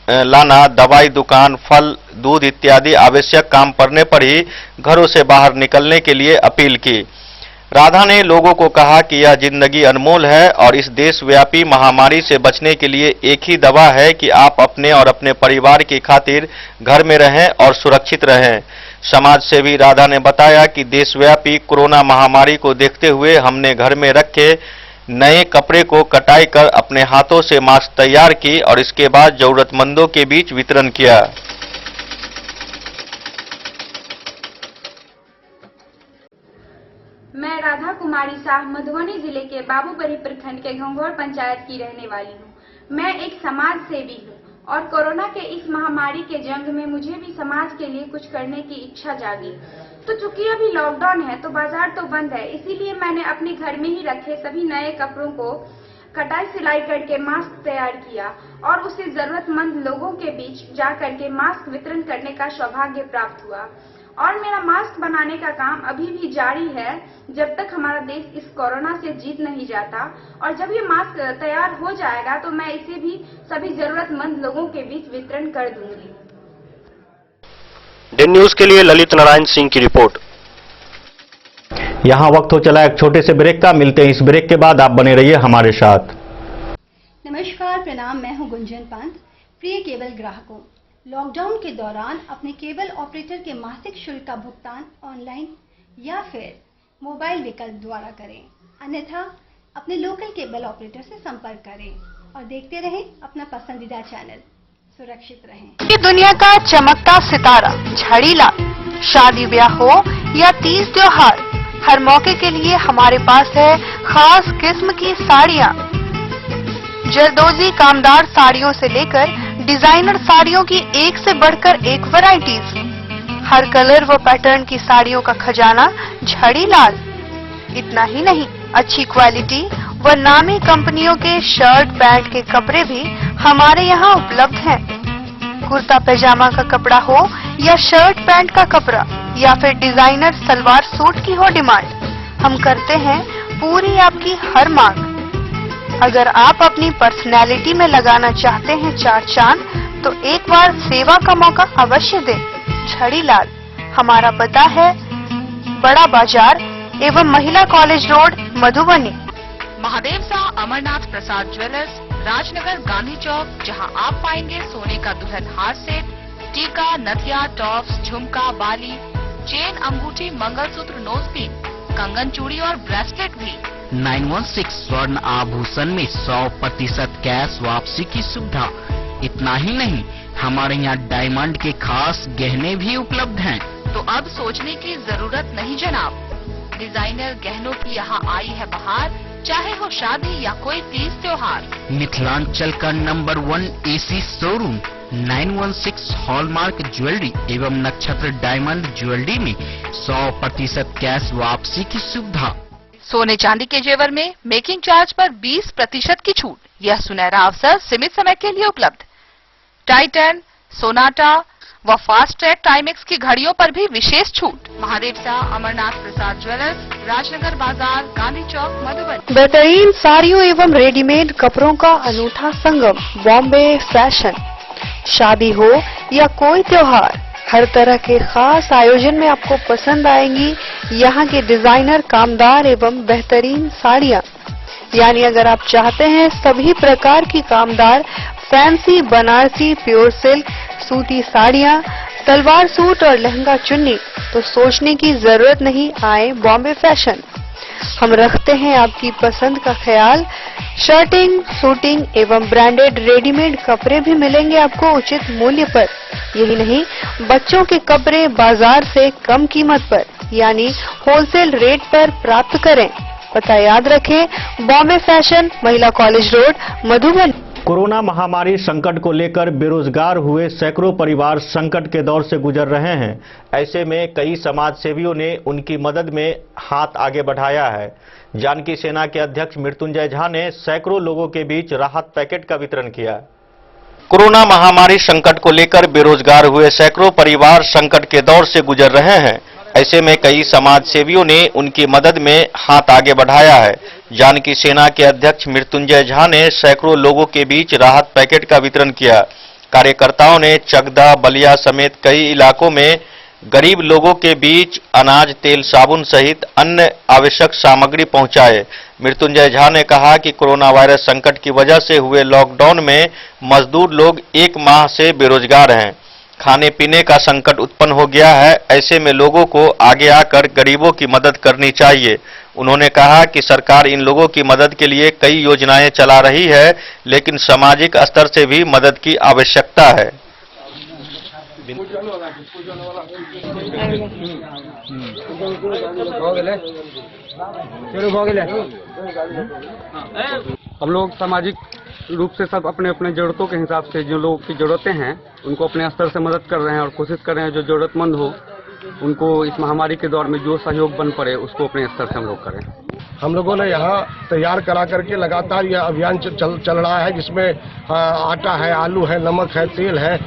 लाना, दवाई दुकान, फल, दूध इत्यादि आवश्यक काम पड़ने पर ही घरों से बाहर निकलने के लिए अपील की। राधा ने लोगों को कहा कि यह जिंदगी अनमोल है और इस देशव्यापी महामारी से बचने के लिए एक ही दवा है कि आप अपने और अपने परिवार की खातिर घर में रहें और सुरक्षित रहें। समाज सेवी राधा ने बताया कि देशव्यापी कोरोना महामारी को देखते हुए हमने घर में रखे नए कपड़े को कटाई कर अपने हाथों से मास्क तैयार की और इसके बाद जरूरतमंदों के बीच वितरण किया। मैं राधा कुमारी शाह मधुबनी जिले के बाबूबरही प्रखंड के घंघौर पंचायत की रहने वाली हूँ। मैं एक समाज सेवी हूँ और कोरोना के इस महामारी के जंग में मुझे भी समाज के लिए कुछ करने की इच्छा जागी। तो चूंकि अभी लॉकडाउन है तो बाजार तो बंद है, इसीलिए मैंने अपने घर में ही रखे सभी नए कपड़ों को कटाई सिलाई करके मास्क तैयार किया और उसे जरूरतमंद लोगों के बीच जा करके मास्क वितरण करने का सौभाग्य प्राप्त हुआ। और मेरा मास्क बनाने का काम अभी भी जारी है जब तक हमारा देश इस कोरोना से जीत नहीं जाता। और जब ये मास्क तैयार हो जाएगा तो मैं इसे भी सभी जरूरतमंद लोगों के बीच वितरण कर दूंगी। द न्यूज के लिए ललित नारायण सिंह की रिपोर्ट। यहाँ वक्त हो चला एक छोटे से ब्रेक का, मिलते हैं इस ब्रेक के बाद, आप बने रहिए हमारे साथ। नमस्कार, प्रणाम, मैं हूं गुंजन पंत। प्रिय केबल ग्राहकों, लॉकडाउन के दौरान अपने केबल ऑपरेटर के मासिक शुल्क का भुगतान ऑनलाइन या फिर मोबाइल विकल्प द्वारा करें, अन्यथा अपने लोकल केबल ऑपरेटर से संपर्क करें और देखते रहें अपना पसंदीदा चैनल। सुरक्षित रहें। ये दुनिया का चमकता सितारा झाड़ीलाल, शादी ब्याह हो या तीज त्योहार, हर मौके के लिए हमारे पास है खास किस्म की साड़ियाँ। जरदोजी कामदार साड़ियों से लेकर डिजाइनर साड़ियों की एक से बढ़कर एक वैरायटीज, हर कलर व पैटर्न की साड़ियों का खजाना झाड़ीलाल। इतना ही नहीं, अच्छी क्वालिटी व नामी कंपनियों के शर्ट पैंट के कपड़े भी हमारे यहाँ उपलब्ध हैं। कुर्ता पैजामा का कपड़ा हो या शर्ट पैंट का कपड़ा या फिर डिजाइनर सलवार सूट की हो डिमांड, हम करते हैं पूरी आपकी हर मांग। अगर आप अपनी पर्सनैलिटी में लगाना चाहते हैं 4 चांद तो एक बार सेवा का मौका अवश्य दें। छड़ीलाल, हमारा पता है बड़ा बाजार एवं महिला कॉलेज रोड, मधुबनी। महादेव शाह अमरनाथ प्रसाद ज्वेलर्स, राजनगर, गांधी चौक, जहां आप पाएंगे सोने का दुल्हन हार सेट, टीका, नथिया, टॉप्स, झुमका, बाली, चेन, अंगूठी, मंगलसूत्र, नोजपिन, कंगन, चूड़ी और ब्रेसलेट भी। 916 स्वर्ण आभूषण में 100% कैश वापसी की सुविधा। इतना ही नहीं, हमारे यहाँ डायमंड के खास गहने भी उपलब्ध हैं। तो अब सोचने की जरूरत नहीं जनाब, डिजाइनर गहनों की यहाँ आई है बहार, चाहे हो शादी या कोई तीज त्योहार। मिथिलांचल का number 1 AC showroom 916 hallmark jewellery एवं नक्षत्र डायमंड ज्वेलरी में 100% कैश वापसी की सुविधा। सोने चांदी के जेवर में मेकिंग चार्ज पर 20% की छूट। यह सुनहरा अवसर सीमित समय के लिए उपलब्ध। टाइटन, सोनाटा व फास्ट ट्रैक टाइमेक्स की घड़ियों पर भी विशेष छूट। महादेव शाह अमरनाथ प्रसाद ज्वेलर्स, राजनगर बाजार, गांधी चौक, मधुबनी। बेहतरीन साड़ियों एवं रेडीमेड कपड़ों का अनूठा संगम, बॉम्बे फैशन। शादी हो या कोई त्योहार, हर तरह के खास आयोजन में आपको पसंद आएंगी यहाँ के डिजाइनर, कामदार एवं बेहतरीन साड़ियाँ। यानी अगर आप चाहते हैं सभी प्रकार की कामदार, फैंसी, बनारसी, प्योर सिल्क, सूती साड़ियाँ, सलवार सूट और लहंगा चुन्नी, तो सोचने की जरूरत नहीं, आए बॉम्बे फैशन। हम रखते हैं आपकी पसंद का ख्याल। शर्टिंग, सूटिंग एवं ब्रांडेड रेडीमेड कपड़े भी मिलेंगे आपको उचित मूल्य पर। यही नहीं, बच्चों के कपड़े बाजार से कम कीमत पर यानी होलसेल रेट पर प्राप्त करें। पता याद रखें, बॉम्बे फैशन, महिला कॉलेज रोड, मधुबनी। कोरोना महामारी संकट को लेकर बेरोजगार हुए सैकड़ों परिवार संकट के दौर से गुजर रहे हैं। ऐसे में कई समाज सेवियों ने उनकी मदद में हाथ आगे बढ़ाया है। जानकी सेना के अध्यक्ष मृत्युंजय झा ने सैकड़ों लोगों के बीच राहत पैकेट का वितरण किया। कोरोना महामारी संकट को लेकर बेरोजगार हुए सैकड़ों परिवार संकट के दौर से गुजर रहे हैं। ऐसे में कई समाज सेवियों ने उनकी मदद में हाथ आगे बढ़ाया है। जानकी सेना के अध्यक्ष मृत्युंजय झा ने सैकड़ों लोगों के बीच राहत पैकेट का वितरण किया। कार्यकर्ताओं ने चकदा, बलिया समेत कई इलाकों में गरीब लोगों के बीच अनाज, तेल, साबुन सहित अन्य आवश्यक सामग्री पहुंचाए। मृत्युंजय झा ने कहा कि कोरोना वायरस संकट की वजह से हुए लॉकडाउन में मजदूर लोग 1 माह से बेरोजगार हैं। खाने पीने का संकट उत्पन्न हो गया है। ऐसे में लोगों को आगे आकर गरीबों की मदद करनी चाहिए। उन्होंने कहा कि सरकार इन लोगों की मदद के लिए कई योजनाएं चला रही है, लेकिन सामाजिक स्तर से भी मदद की आवश्यकता है। हम लोग सामाजिक रूप से सब अपने अपने जरूरतों के हिसाब से जो लोगों की जरूरतें हैं उनको अपने स्तर से मदद कर रहे हैं और कोशिश कर रहे हैं जो जरूरतमंद हो उनको इस महामारी के दौर में जो सहयोग बन पड़े उसको अपने स्तर से हम लोग करें। हम लोगों ने यहाँ तैयार करा करके लगातार यह अभियान चल रहा है, जिसमें आटा है, आलू है, नमक है, तेल है,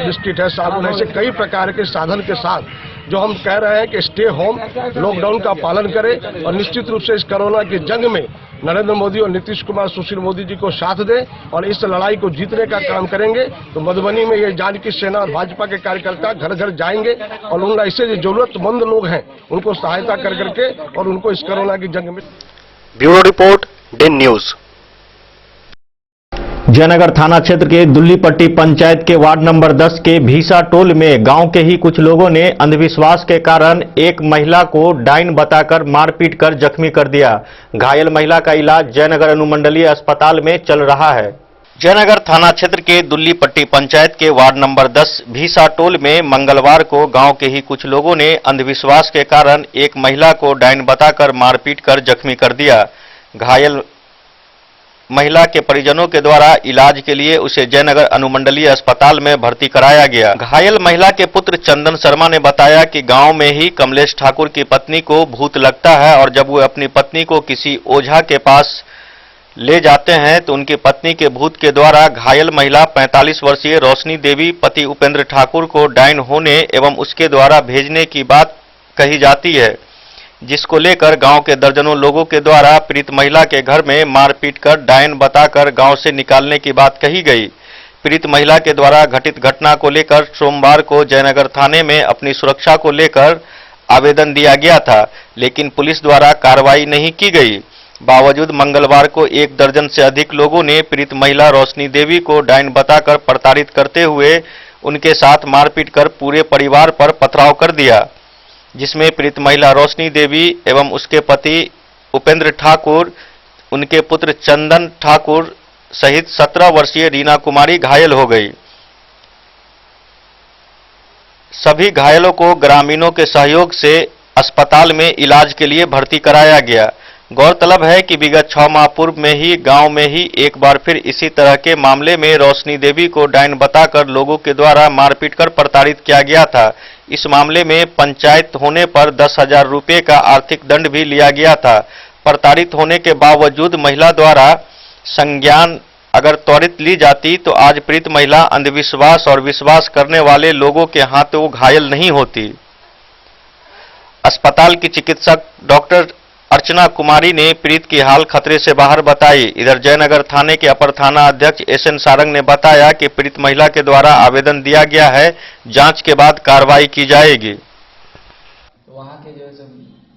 बिस्किट है, साबुन है, ऐसे कई प्रकार के साधन के साथ जो हम कह रहे हैं कि स्टे होम, लॉकडाउन का पालन करें और निश्चित रूप से इस कोरोना की जंग में नरेंद्र मोदी और नीतीश कुमार, सुशील मोदी जी को साथ दें और इस लड़ाई को जीतने का काम करेंगे। तो मधुबनी में ये जानकी सेना और भाजपा के कार्यकर्ता घर घर जाएंगे और उन ऐसे जो जरूरतमंद लोग हैं उनको सहायता कर करके और उनको इस कोरोना की जंग में। Bureau report, Den News. Jaynagar थाना क्षेत्र के दुल्लीपट्टी पंचायत के वार्ड नंबर 10 के भीसा टोल में गांव के ही कुछ लोगों ने अंधविश्वास के कारण एक महिला को डाइन बताकर मारपीट कर जख्मी कर दिया। घायल महिला का इलाज जयनगर अनुमंडलीय अस्पताल में चल रहा है। जयनगर थाना क्षेत्र के दुल्लीपट्टी पंचायत के वार्ड नंबर 10 भीसा टोल में मंगलवार को गांव के ही कुछ लोगों ने अंधविश्वास के कारण एक महिला को डाइन बताकर मारपीट कर जख्मी कर दिया। घायल महिला के परिजनों के द्वारा इलाज के लिए उसे जयनगर अनुमंडलीय अस्पताल में भर्ती कराया गया। घायल महिला के पुत्र चंदन शर्मा ने बताया कि गांव में ही कमलेश ठाकुर की पत्नी को भूत लगता है और जब वो अपनी पत्नी को किसी ओझा के पास ले जाते हैं तो उनकी पत्नी के भूत के द्वारा घायल महिला 45 वर्षीय रोशनी देवी पति उपेंद्र ठाकुर को डायन होने एवं उसके द्वारा भेजने की बात कही जाती है, जिसको लेकर गांव के दर्जनों लोगों के द्वारा पीड़ित महिला के घर में मारपीट कर डायन बताकर गांव से निकालने की बात कही गई। पीड़ित महिला के द्वारा घटित घटना को लेकर सोमवार को जयनगर थाने में अपनी सुरक्षा को लेकर आवेदन दिया गया था, लेकिन पुलिस द्वारा कार्रवाई नहीं की गई। बावजूद मंगलवार को 1 दर्जन से अधिक लोगों ने पीड़ित महिला रोशनी देवी को डायन बताकर प्रताड़ित करते हुए उनके साथ मारपीट कर पूरे परिवार पर पथराव कर दिया, जिसमें पीड़ित महिला रोशनी देवी एवं उसके पति उपेंद्र ठाकुर, उनके पुत्र चंदन ठाकुर सहित 17 वर्षीय रीना कुमारी घायल हो गई। सभी घायलों को ग्रामीणों के सहयोग से अस्पताल में इलाज के लिए भर्ती कराया गया। गौरतलब है कि विगत 6 माह पूर्व में ही गांव में ही एक बार फिर इसी तरह के मामले में रोशनी देवी को डायन बताकर लोगों के द्वारा मारपीट कर प्रताड़ित किया गया था। इस मामले में पंचायत होने पर 10,000 रुपये का आर्थिक दंड भी लिया गया था। प्रताड़ित होने के बावजूद महिला द्वारा संज्ञान अगर त्वरित ली जाती तो आज पीड़ित महिला अंधविश्वास और विश्वास करने वाले लोगों के हाथों घायल नहीं होती। अस्पताल की चिकित्सक डॉक्टर अर्चना कुमारी ने पीड़ित की हाल खतरे से बाहर बताई। इधर जयनगर थाने के अपर थाना अध्यक्ष एसएन सारंग ने बताया कि पीड़ित महिला के द्वारा आवेदन दिया गया है, जांच के बाद कार्रवाई की जाएगी। तो वहाँ के जो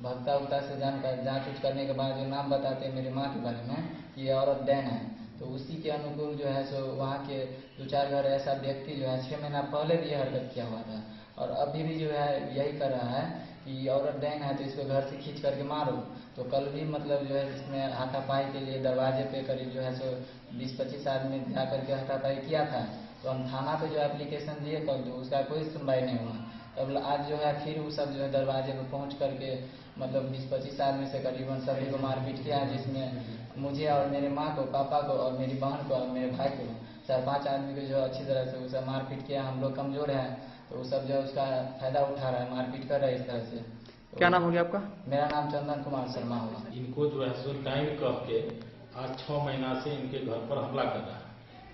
भक्ता उक्ता से जानकारी जांच करने के बाद जो नाम बताते हैं मेरी माँ के बारे में कि ये औरत डैन है, तो उसी के अनुकूल जो है सो वहाँ के 2-4 घर ऐसा व्यक्ति जो है 6 महीना पहले भी ये हरकत किया हुआ था और अभी भी जो है यही कर रहा है कि औरत डैन है तो इसको घर से खींच करके मारो। तो कल भी मतलब जो है जिसमें हाथापाई के लिए दरवाजे पे करीब जो है सो 20-25 आदमी जा करके हाथापाई किया था, तो हम थाना पे जो एप्लीकेशन दिए कल, तो उसका कोई सुनवाई नहीं हुआ। तब आज जो है फिर वो सब जो है दरवाजे पे पहुँच करके मतलब 20-25 आदमी से करीबन सभी को मारपीट किया, जिसमें मुझे और मेरे माँ को, पापा को और मेरी बहन को और मेरे भाई को 4-5 आदमी को जो अच्छी तरह से उसे मारपीट किया। हम लोग कमजोर हैं तो वो सब जो है उसका फायदा उठा रहा है, मारपीट कर रहा है इस तरह से। तो क्या नाम हो गया आपका? मेरा नाम चंदन कुमार शर्मा हुआ। इनको जो है सो डायन कह के आज 6 महीना से इनके घर पर हमला कर रहा है,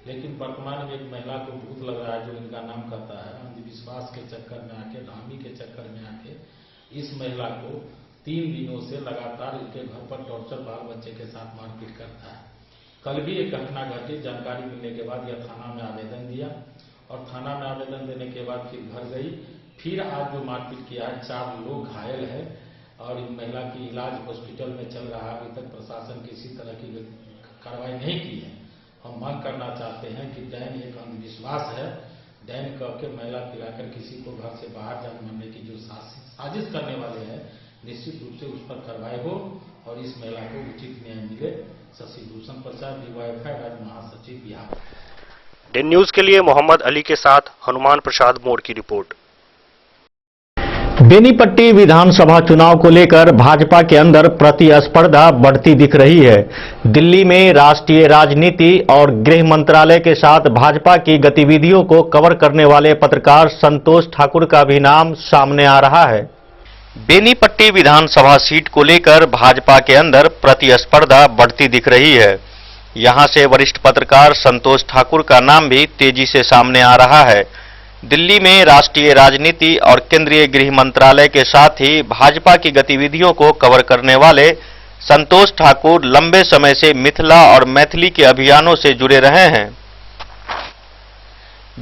लेकिन वर्तमान में एक महिला को भूत लग रहा है जो इनका नाम करता है। अंधविश्वास के चक्कर में आके, धामी के चक्कर में आके इस महिला को 3 दिनों से लगातार इनके घर पर टॉर्चर बाल बच्चे के साथ मारपीट करता है। कल भी एक घटना घटी, जानकारी मिलने के बाद यह थाना में आवेदन दिया और थाना में आवेदन देने के बाद फिर घर गई। फिर आज जो मारपीट किया है 4 लोग घायल है और इन महिला की इलाज हॉस्पिटल में चल रहा है। अभी तक प्रशासन किसी तरह की कार्रवाई नहीं की है। हम मांग करना चाहते हैं कि डैन एक अंधविश्वास है, डैन कह के महिला पिलाकर किसी को घर से बाहर जान मारने की जो साजिश करने वाले हैं, निश्चित रूप से उस पर कार्रवाई हो और इस महिला को उचित न्याय मिले। शशि भूषण प्रसाद, डीवाईएफआई राज्य महासचिव, बिहार। डे न्यूज के लिए मोहम्मद अली के साथ हनुमान प्रसाद मोड़ की रिपोर्ट। बेनीपट्टी विधानसभा चुनाव को लेकर भाजपा के अंदर प्रतिस्पर्धा बढ़ती दिख रही है। दिल्ली में राष्ट्रीय राजनीति और गृह मंत्रालय के साथ भाजपा की गतिविधियों को कवर करने वाले पत्रकार संतोष ठाकुर का भी नाम सामने आ रहा है। बेनीपट्टी विधानसभा सीट को लेकर भाजपा के अंदर प्रतिस्पर्धा बढ़ती दिख रही है। यहां से वरिष्ठ पत्रकार संतोष ठाकुर का नाम भी तेजी से सामने आ रहा है। दिल्ली में राष्ट्रीय राजनीति और केंद्रीय गृह मंत्रालय के साथ ही भाजपा की गतिविधियों को कवर करने वाले संतोष ठाकुर लंबे समय से मिथिला और मैथिली के अभियानों से जुड़े रहे हैं।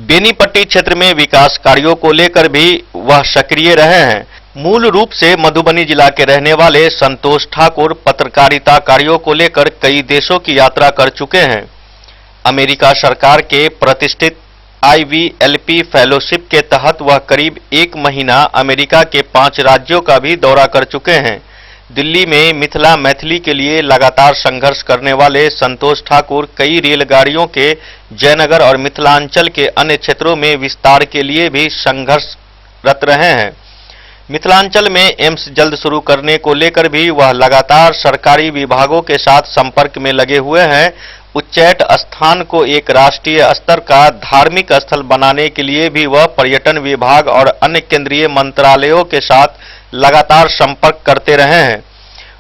बेनीपट्टी क्षेत्र में विकास कार्यों को लेकर भी वह सक्रिय रहे हैं। मूल रूप से मधुबनी जिला के रहने वाले संतोष ठाकुर पत्रकारिता कार्यों को लेकर कई देशों की यात्रा कर चुके हैं। अमेरिका सरकार के प्रतिष्ठित IVLP फेलोशिप के तहत वह करीब 1 महीना अमेरिका के 5 राज्यों का भी दौरा कर चुके हैं। दिल्ली में मिथिला मैथिली के लिए लगातार संघर्ष करने वाले संतोष ठाकुर कई रेलगाड़ियों के जयनगर और मिथिलांचल के अन्य क्षेत्रों में विस्तार के लिए भी संघर्षरत रहे हैं। मिथिलांचल में एम्स जल्द शुरू करने को लेकर भी वह लगातार सरकारी विभागों के साथ संपर्क में लगे हुए हैं। उच्चैठ स्थान को एक राष्ट्रीय स्तर का धार्मिक स्थल बनाने के लिए भी वह पर्यटन विभाग और अन्य केंद्रीय मंत्रालयों के साथ लगातार संपर्क करते रहे हैं।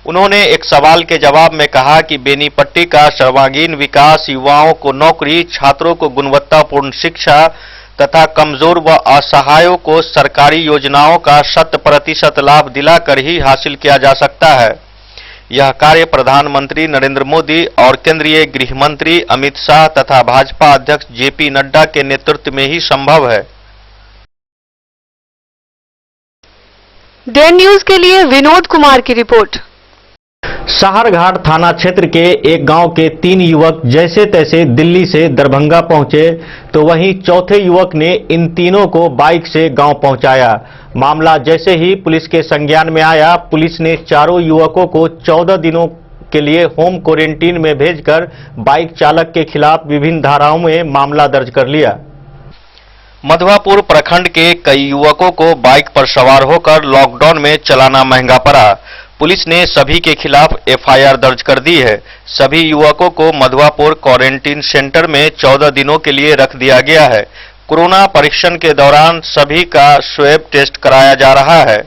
उन्होंने एक सवाल के जवाब में कहा कि बेनीपट्टी का सर्वांगीण विकास, युवाओं को नौकरी, छात्रों को गुणवत्तापूर्ण शिक्षा तथा कमजोर व असहायों को सरकारी योजनाओं का 100% लाभ दिलाकर ही हासिल किया जा सकता है। यह कार्य प्रधानमंत्री नरेंद्र मोदी और केंद्रीय गृह मंत्री अमित शाह तथा भाजपा अध्यक्ष जेपी नड्डा के नेतृत्व में ही संभव है। डे न्यूज के लिए विनोद कुमार की रिपोर्ट। साहरघाट थाना क्षेत्र के एक गांव के 3 युवक जैसे तैसे दिल्ली से दरभंगा पहुंचे तो वहीं चौथे युवक ने इन तीनों को बाइक से गांव पहुंचाया। मामला जैसे ही पुलिस के संज्ञान में आया, पुलिस ने चारों युवकों को 14 दिनों के लिए होम क्वारंटीन में भेजकर बाइक चालक के खिलाफ विभिन्न धाराओं में मामला दर्ज कर लिया। मधवापुर प्रखंड के कई युवकों को बाइक पर सवार होकर लॉकडाउन में चलाना महंगा पड़ा। पुलिस ने सभी के खिलाफ एफआईआर दर्ज कर दी है। सभी युवकों को मधवापुर क्वारंटीन सेंटर में 14 दिनों के लिए रख दिया गया है। कोरोना परीक्षण के दौरान सभी का स्वैब टेस्ट कराया जा रहा है।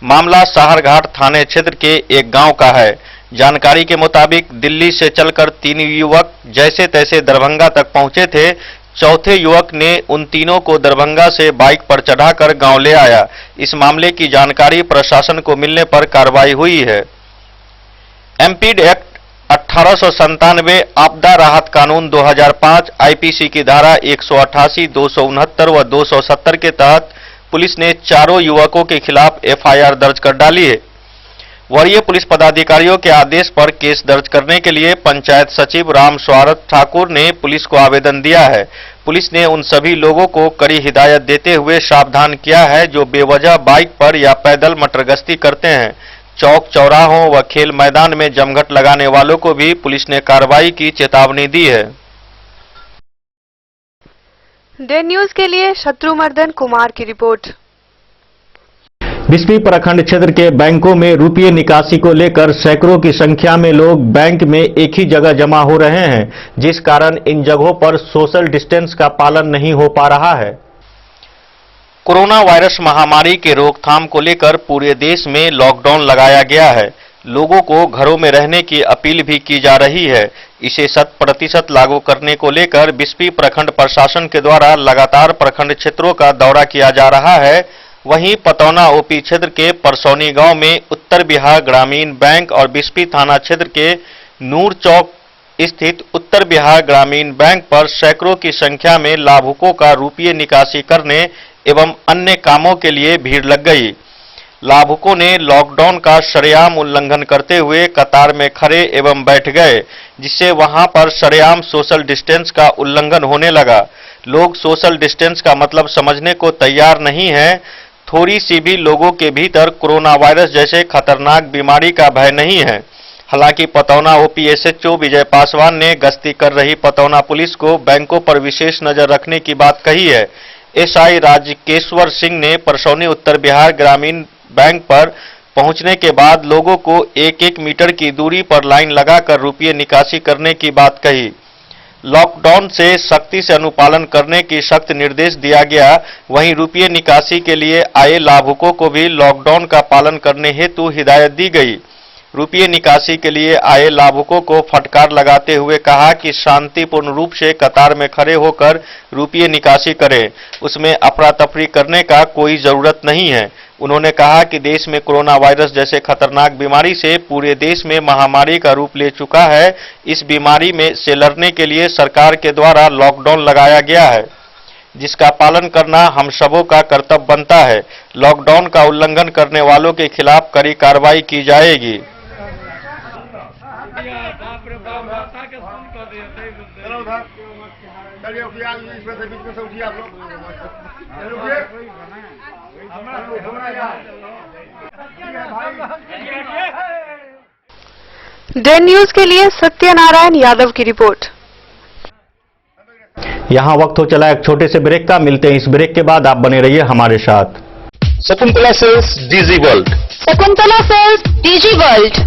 मामला साहरघाट थाने क्षेत्र के एक गांव का है। जानकारी के मुताबिक दिल्ली से चलकर 3 युवक जैसे तैसे दरभंगा तक पहुंचे थे। चौथे युवक ने उन तीनों को दरभंगा से बाइक पर चढ़ाकर गांव ले आया। इस मामले की जानकारी प्रशासन को मिलने पर कार्रवाई हुई है। एमपीड एक्ट 1897, आपदा राहत कानून 2005, आईपीसी की धारा 188, 269 व 270 के तहत पुलिस ने चारों युवकों के खिलाफ एफआईआर दर्ज कर डाली है। वरीय पुलिस पदाधिकारियों के आदेश पर केस दर्ज करने के लिए पंचायत सचिव राम स्वारथ ठाकुर ने पुलिस को आवेदन दिया है। पुलिस ने उन सभी लोगों को कड़ी हिदायत देते हुए सावधान किया है जो बेवजह बाइक पर या पैदल मटरगश्ती करते हैं। चौक चौराहों व खेल मैदान में जमघट लगाने वालों को भी पुलिस ने कार्रवाई की चेतावनी दी है। डे न्यूज के लिए शत्रुमर्दन कुमार की रिपोर्ट। बिस्फी प्रखंड क्षेत्र के बैंकों में रुपये निकासी को लेकर सैकड़ों की संख्या में लोग बैंक में एक ही जगह जमा हो रहे हैं, जिस कारण इन जगहों पर सोशल डिस्टेंस का पालन नहीं हो पा रहा है। कोरोना वायरस महामारी के रोकथाम को लेकर पूरे देश में लॉकडाउन लगाया गया है। लोगों को घरों में रहने की अपील भी की जा रही है। इसे 100% लागू करने को लेकर बिस्फी प्रखंड प्रशासन के द्वारा लगातार प्रखंड क्षेत्रों का दौरा किया जा रहा है। वहीं पतौना ओपी क्षेत्र के परसौनी गांव में उत्तर बिहार ग्रामीण बैंक और बिस्फी थाना क्षेत्र के नूर चौक स्थित उत्तर बिहार ग्रामीण बैंक पर सैकड़ों की संख्या में लाभुकों का रुपये निकासी करने एवं अन्य कामों के लिए भीड़ लग गई। लाभुकों ने लॉकडाउन का सरेआम उल्लंघन करते हुए कतार में खड़े एवं बैठ गए, जिससे वहां पर सरेआम सोशल डिस्टेंस का उल्लंघन होने लगा। लोग सोशल डिस्टेंस का मतलब समझने को तैयार नहीं है। थोड़ी सी भी लोगों के भीतर कोरोना वायरस जैसे खतरनाक बीमारी का भय नहीं है। हालांकि पतौना ओपीएसएचओ विजय पासवान ने गश्ती कर रही पतौना पुलिस को बैंकों पर विशेष नजर रखने की बात कही है। एसआई राजकेश्वर सिंह ने परसौनी उत्तर बिहार ग्रामीण बैंक पर पहुंचने के बाद लोगों को 1-1 मीटर की दूरी पर लाइन लगाकर रुपये निकासी करने की बात कही। लॉकडाउन से सख्ती से अनुपालन करने की सख्त निर्देश दिया गया। वहीं रुपये निकासी के लिए आए लाभुकों को भी लॉकडाउन का पालन करने हेतु हिदायत दी गई। रुपये निकासी के लिए आए लाभुकों को फटकार लगाते हुए कहा कि शांतिपूर्ण रूप से कतार में खड़े होकर रुपये निकासी करें, उसमें अफरा तफरी करने का कोई जरूरत नहीं है। उन्होंने कहा कि देश में कोरोना वायरस जैसे खतरनाक बीमारी से पूरे देश में महामारी का रूप ले चुका है। इस बीमारी में से लड़ने के लिए सरकार के द्वारा लॉकडाउन लगाया गया है, जिसका पालन करना हम सबों का कर्तव्य बनता है। लॉकडाउन का उल्लंघन करने वालों के खिलाफ कड़ी कार्रवाई की जाएगी। डे न्यूज के लिए सत्यनारायण यादव की रिपोर्ट। यहाँ वक्त हो चला एक छोटे से ब्रेक का। मिलते हैं इस ब्रेक के बाद, आप बने रहिए हमारे साथ। Shakuntala sales digi world. Shakuntala sales digi world,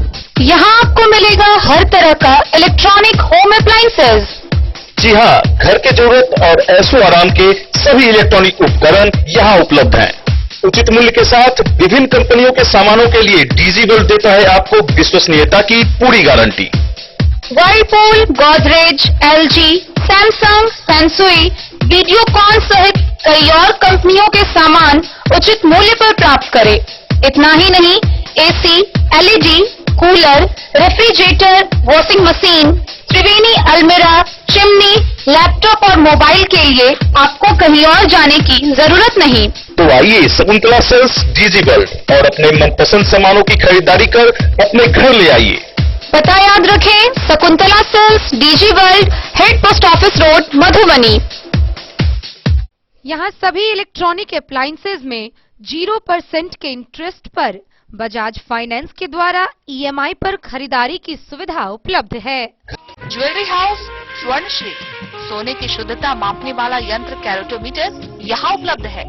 यहाँ आपको मिलेगा हर तरह का इलेक्ट्रॉनिक होम अप्लायंसेज। जी हाँ, घर के जरूरत और ऐशो आराम के सभी इलेक्ट्रॉनिक उपकरण यहाँ उपलब्ध हैं। उचित मूल्य के साथ विभिन्न कंपनियों के सामानों के लिए डीजी वर्ल्ड देता है आपको विश्वसनीयता की पूरी guarantee. Whirlpool, Godrej, LG, Samsung, Sansui, Videocon सहित कई और कंपनियों के सामान उचित मूल्य पर प्राप्त करें। इतना ही नहीं, AC, LED, cooler, refrigerator, washing machine, Triveni अलमीरा, चिमनी, लैपटॉप और मोबाइल के लिए आपको कहीं और जाने की जरूरत नहीं। तो आइए शकुंतला सेल्स डीजी वर्ल्ड और अपने मनपसंद सामानों की खरीदारी कर अपने घर ले आइए। पता याद रखें, Shakuntala sales, digi world, head post office road, Madhubani. यहाँ सभी इलेक्ट्रॉनिक अप्लायंसेज में 0% के इंटरेस्ट पर बजाज फाइनेंस के द्वारा ईएमआई पर खरीदारी की सुविधा उपलब्ध है। ज्वेलरी हाउस स्वर्णश्री, सोने की शुद्धता मापने वाला यंत्र कैरेटोमीटर यहाँ उपलब्ध है,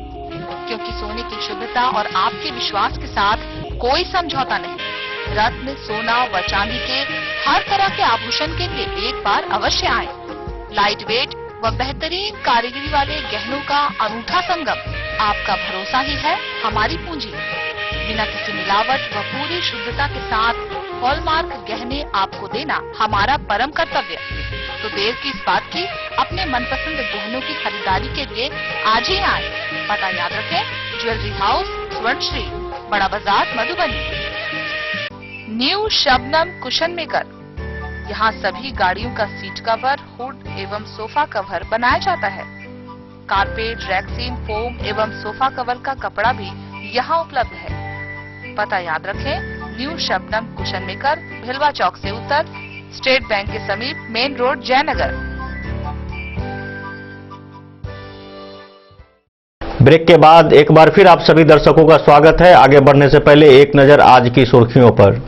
क्योंकि सोने की शुद्धता और आपके विश्वास के साथ कोई समझौता नहीं। रत्न, सोना व चांदी के हर तरह के आभूषण के लिए एक बार अवश्य आए। लाइट वेट व बेहतरीन कारीगरी वाले गहनों का अनूठा संगम, आपका भरोसा ही है हमारी पूंजी। बिना किसी मिलावट व पूरी शुद्धता के साथ हॉलमार्क गहने आपको देना हमारा परम कर्तव्य। तो देर किस बात की, अपने मनपसंद गहनों की खरीदारी के लिए आज ही आए। पता याद रखें, ज्वेलरी हाउस स्वर्णश्री, बड़ा बाजार, Madhubani. New Shabnam cushion maker, यहाँ सभी गाड़ियों का सीट कवर, हुड एवं सोफा कवर बनाया जाता है। कारपेट, रैक्सीन, फोम एवं सोफा कवर का कपड़ा भी यहाँ उपलब्ध है। पता याद रखें, न्यू शबनम कुशन मेकर, भिलवा चौक से उत्तर, स्टेट बैंक के समीप, मेन रोड, जयनगर। ब्रेक के बाद एक बार फिर आप सभी दर्शकों का स्वागत है। आगे बढ़ने से पहले एक नजर आज की सुर्खियों पर।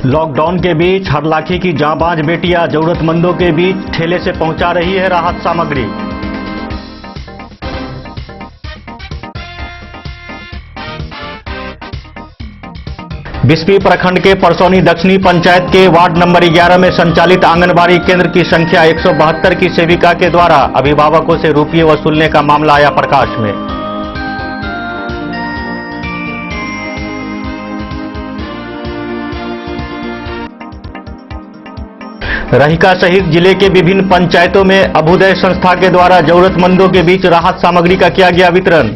लॉकडाउन के बीच हरलाखी की जांबाज बेटियां जरूरतमंदों के बीच ठेले से पहुंचा रही है राहत सामग्री। बिस्फी प्रखंड के परसौनी दक्षिणी पंचायत के वार्ड नंबर 11 में संचालित आंगनबाड़ी केंद्र की संख्या 172 की सेविका के द्वारा अभिभावकों से रुपये वसूलने का मामला आया प्रकाश में। रहिका सहित जिले के विभिन्न पंचायतों में अभ्युदय संस्था के द्वारा जरूरतमंदों के बीच राहत सामग्री का किया गया वितरण।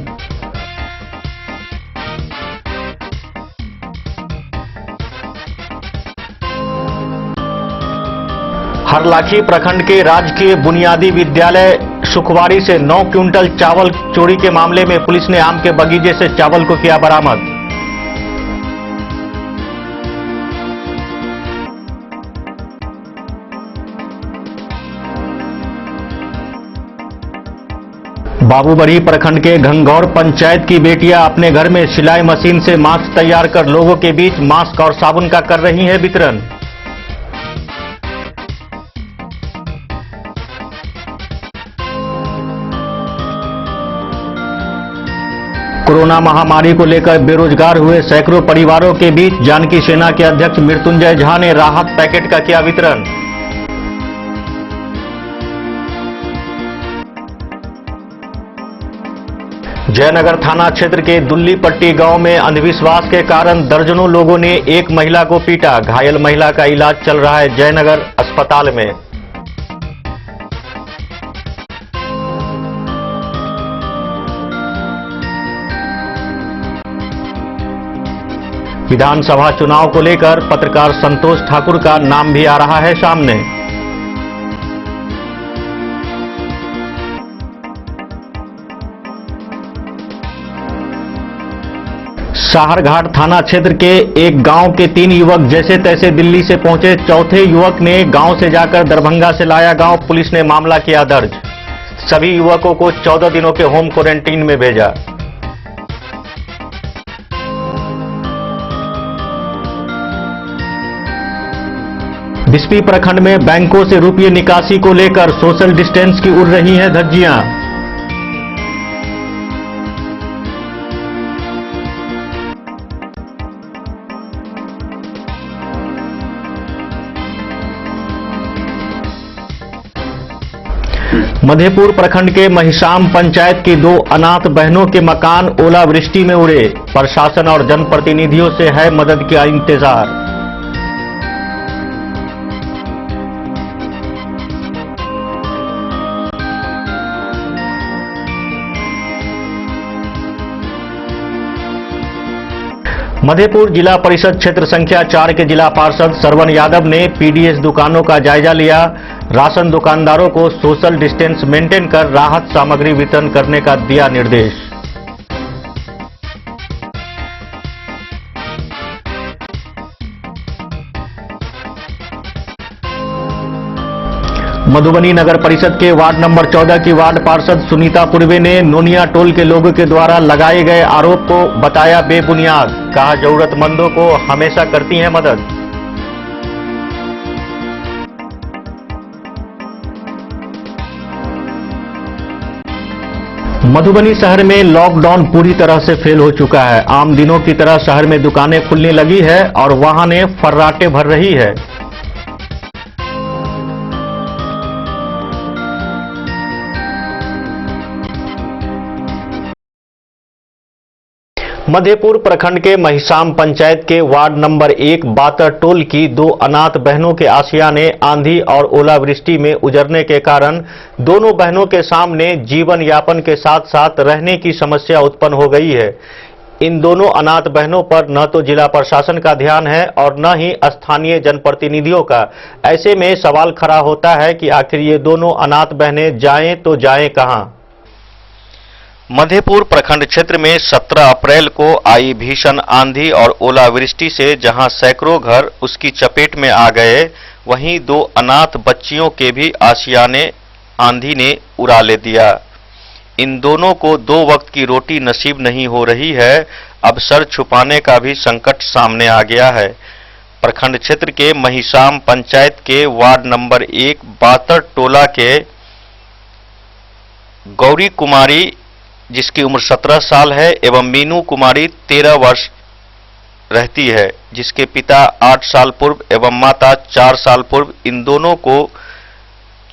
हरलाखी प्रखंड के राजकीय बुनियादी विद्यालय सुखवारी से 9 क्विंटल चावल चोरी के मामले में पुलिस ने आम के बगीचे से चावल को किया बरामद। बाबूबरी प्रखंड के घंगौर पंचायत की बेटियां अपने घर में सिलाई मशीन से मास्क तैयार कर लोगों के बीच मास्क और साबुन का कर रही हैं वितरण। कोरोना महामारी को लेकर बेरोजगार हुए सैकड़ों परिवारों के बीच जानकी सेना के अध्यक्ष मृत्युंजय झा ने राहत पैकेट का किया वितरण। जयनगर थाना क्षेत्र के दुल्लीपट्टी गांव में अंधविश्वास के कारण दर्जनों लोगों ने एक महिला को पीटा। घायल महिला का इलाज चल रहा है जयनगर अस्पताल में। विधानसभा चुनाव को लेकर पत्रकार संतोष ठाकुर का नाम भी आ रहा है सामने। साहरघाट थाना क्षेत्र के एक गांव के 3 युवक जैसे तैसे दिल्ली से पहुंचे। चौथे युवक ने गांव से जाकर दरभंगा से लाया गांव। पुलिस ने मामला किया दर्ज। सभी युवकों को 14 दिनों के होम क्वारंटीन में भेजा। बिस्फी प्रखंड में बैंकों से रुपये निकासी को लेकर सोशल डिस्टेंस की उड़ रही हैं धज्जियां। मधेपुर प्रखंड के महिसाम पंचायत की 2 अनाथ बहनों के मकान ओलावृष्टि में उड़े। प्रशासन और जनप्रतिनिधियों से है मदद का इंतजार। मधेपुर जिला परिषद क्षेत्र संख्या 4 के जिला पार्षद सरवन यादव ने पीडीएस दुकानों का जायजा लिया। राशन दुकानदारों को सोशल डिस्टेंस मेंटेन कर राहत सामग्री वितरण करने का दिया निर्देश। मधुबनी नगर परिषद के वार्ड नंबर 14 की वार्ड पार्षद सुनीता पूर्वे ने नोनिया टोल के लोगों के द्वारा लगाए गए आरोप को बताया बेबुनियाद। कहा, जरूरतमंदों को हमेशा करती हैं मदद। मधुबनी शहर में लॉकडाउन पूरी तरह से फेल हो चुका है। आम दिनों की तरह शहर में दुकानें खुलने लगी है और वाहनें फर्राटे भर रही है। मधेपुर प्रखंड के महिसाम पंचायत के वार्ड नंबर 1 बातर टोल की 2 अनाथ बहनों के आशियाने आंधी और ओलावृष्टि में उजड़ने के कारण दोनों बहनों के सामने जीवन यापन के साथ साथ रहने की समस्या उत्पन्न हो गई है। इन दोनों अनाथ बहनों पर न तो जिला प्रशासन का ध्यान है और न ही स्थानीय जनप्रतिनिधियों का। ऐसे में सवाल खड़ा होता है कि आखिर ये दोनों अनाथ बहनें जाएं तो जाएं कहां। मधेपुर प्रखंड क्षेत्र में 17 अप्रैल को आई भीषण आंधी और ओलावृष्टि से जहां सैकड़ों घर उसकी चपेट में आ गए, वहीं 2 अनाथ बच्चियों के भी आशियाने आंधी ने उड़ा ले दिया। इन दोनों को 2 वक्त की रोटी नसीब नहीं हो रही है। अब सर छुपाने का भी संकट सामने आ गया है। प्रखंड क्षेत्र के महिसाम पंचायत के वार्ड नंबर 1 बातर टोला के गौरी कुमारी, जिसकी उम्र 17 साल है, एवं मीनू कुमारी 13 वर्ष रहती है, जिसके पिता 8 साल पूर्व एवं माता 4 साल पूर्व इन दोनों को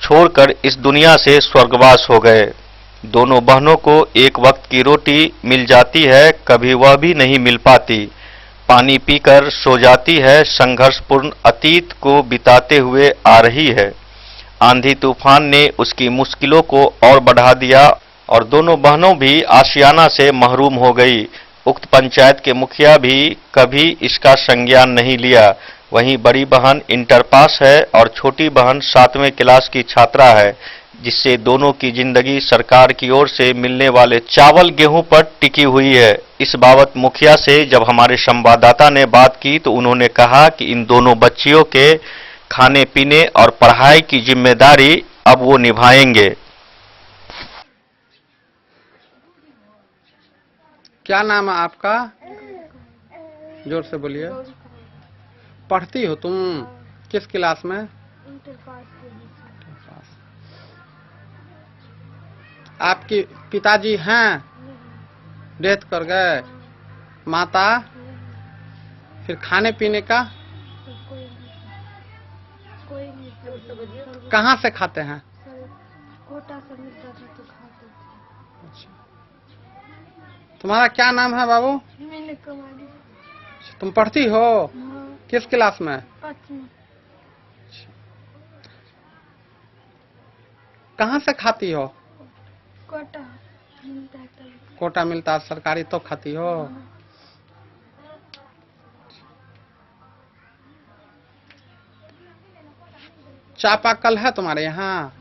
छोड़कर इस दुनिया से स्वर्गवास हो गए। दोनों बहनों को एक वक्त की रोटी मिल जाती है, कभी वह भी नहीं मिल पाती। पानी पीकर सो जाती है। संघर्षपूर्ण अतीत को बिताते हुए आ रही है। आंधी तूफान ने उसकी मुश्किलों को और बढ़ा दिया और दोनों बहनों भी आशियाना से महरूम हो गई। उक्त पंचायत के मुखिया भी कभी इसका संज्ञान नहीं लिया। वहीं बड़ी बहन इंटर पास है और छोटी बहन 7वें क्लास की छात्रा है, जिससे दोनों की जिंदगी सरकार की ओर से मिलने वाले चावल गेहूं पर टिकी हुई है। इस बाबत मुखिया से जब हमारे संवाददाता ने बात की तो उन्होंने कहा कि इन दोनों बच्चियों के खाने पीने और पढ़ाई की जिम्मेदारी अब वो निभाएंगे। क्या नाम है आपका? जोर से बोलिए। पढ़ती हो तुम? किस क्लास में? आपके पिताजी हैं? डेथ कर गए। माता? फिर खाने पीने का कहाँ से खाते हैं? कोटा से मिलता था तो खाते थे। अच्छा, तुम्हारा क्या नाम है बाबू? मीनू कुमारी। तुम पढ़ती हो? किस क्लास में? 5वीं। कहाँ से खाती हो? कोटा मिलता है। कोटा मिलता है सरकारी तो खाती हो? चापाकल है तुम्हारे यहाँ?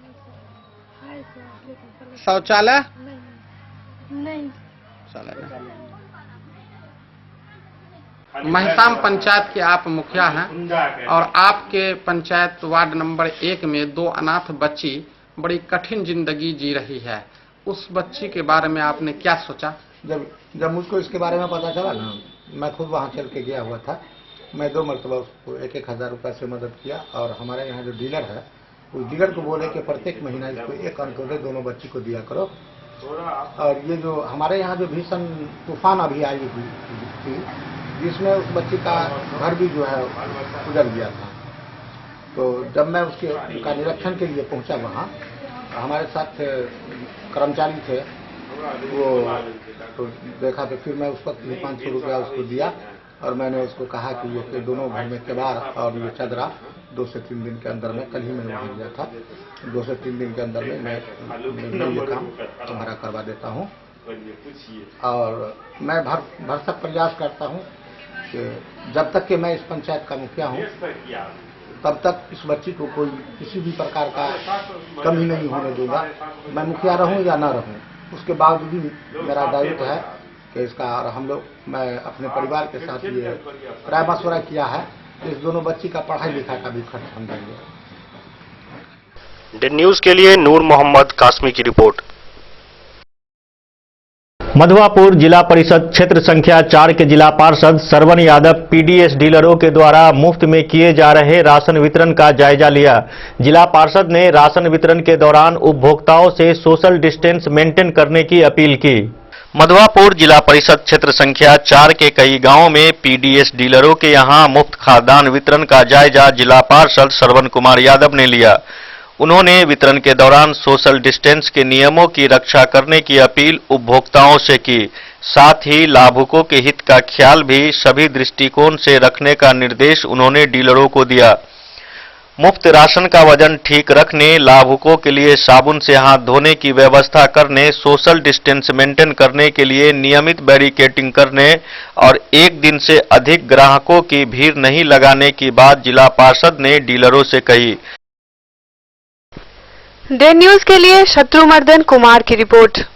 शौचालय? नहीं। महिसाम पंचायत के आप मुखिया हैं और आपके पंचायत वार्ड नंबर 1 में 2 अनाथ बच्ची बड़ी कठिन जिंदगी जी रही है। उस बच्ची के बारे में आपने क्या सोचा? जब मुझको इसके बारे में पता चला ना, मैं खुद वहाँ चल के गया हुआ था। मैं 2 मरतबा उसको 1,000 रुपये से मदद किया और हमारे यहाँ जो डीलर है उस डीलर को बोले कि प्रत्येक महीना इसको 1 अंत्योदय दोनों बच्ची को दिया करो। और ये जो हमारे यहाँ जो भीषण तूफान अभी आई हुई थी, जिसमें उस बच्ची का घर भी जो है उजड़ गया था, तो जब मैं उसका निरीक्षण के लिए पहुंचा वहाँ, हमारे साथ कर्मचारी थे, वो तो देखा तो फिर मैं उसको 500 रुपया उसको दिया और मैंने उसको कहा कि ये दोनों घर में केबाड़ और ये चदरा 2 से 3 दिन के अंदर में, कल ही मैंने वहाँ गया था, 2 से 3 दिन के अंदर में मैं ये काम तुम्हारा करवा देता हूँ। और मैं भरसक प्रयास करता हूँ कि जब तक कि मैं इस पंचायत का मुखिया हूँ तब तक इस बच्ची को कोई किसी भी प्रकार का कमी नहीं होने दूंगा। मैं मुखिया रहूं या ना रहूं, उसके बावजूद भी मेरा दायित्व है कि इसका, और हम लोग, मैं अपने परिवार के साथ ये राय मशवरा किया है कि इस दोनों बच्ची का पढ़ाई लिखाई का भी खर्च हम देंगे। डे न्यूज के लिए नूर मोहम्मद कासमी की रिपोर्ट। मधुवापुर जिला परिषद क्षेत्र संख्या 4 के जिला पार्षद सरवन यादव पीडीएस डीलरों के द्वारा मुफ्त में किए जा रहे राशन वितरण का जायजा लिया। जिला पार्षद ने राशन वितरण के दौरान उपभोक्ताओं से सोशल डिस्टेंस मेंटेन करने की अपील की। मधुवापुर जिला परिषद क्षेत्र संख्या 4 के कई गांवों में पीडीएस डीलरों के यहां मुफ्त खाद्यान्न वितरण का जायजा जिला पार्षद सरवन कुमार यादव ने लिया। उन्होंने वितरण के दौरान सोशल डिस्टेंस के नियमों की रक्षा करने की अपील उपभोक्ताओं से की। साथ ही लाभुकों के हित का ख्याल भी सभी दृष्टिकोण से रखने का निर्देश उन्होंने डीलरों को दिया। मुफ्त राशन का वजन ठीक रखने, लाभुकों के लिए साबुन से हाथ धोने की व्यवस्था करने, सोशल डिस्टेंस मेंटेन करने के लिए नियमित बैरिकेडिंग करने और एक दिन से अधिक ग्राहकों की भीड़ नहीं लगाने की बात जिला पार्षद ने डीलरों से कही। डे न्यूज के लिए शत्रुमर्दन कुमार की रिपोर्ट।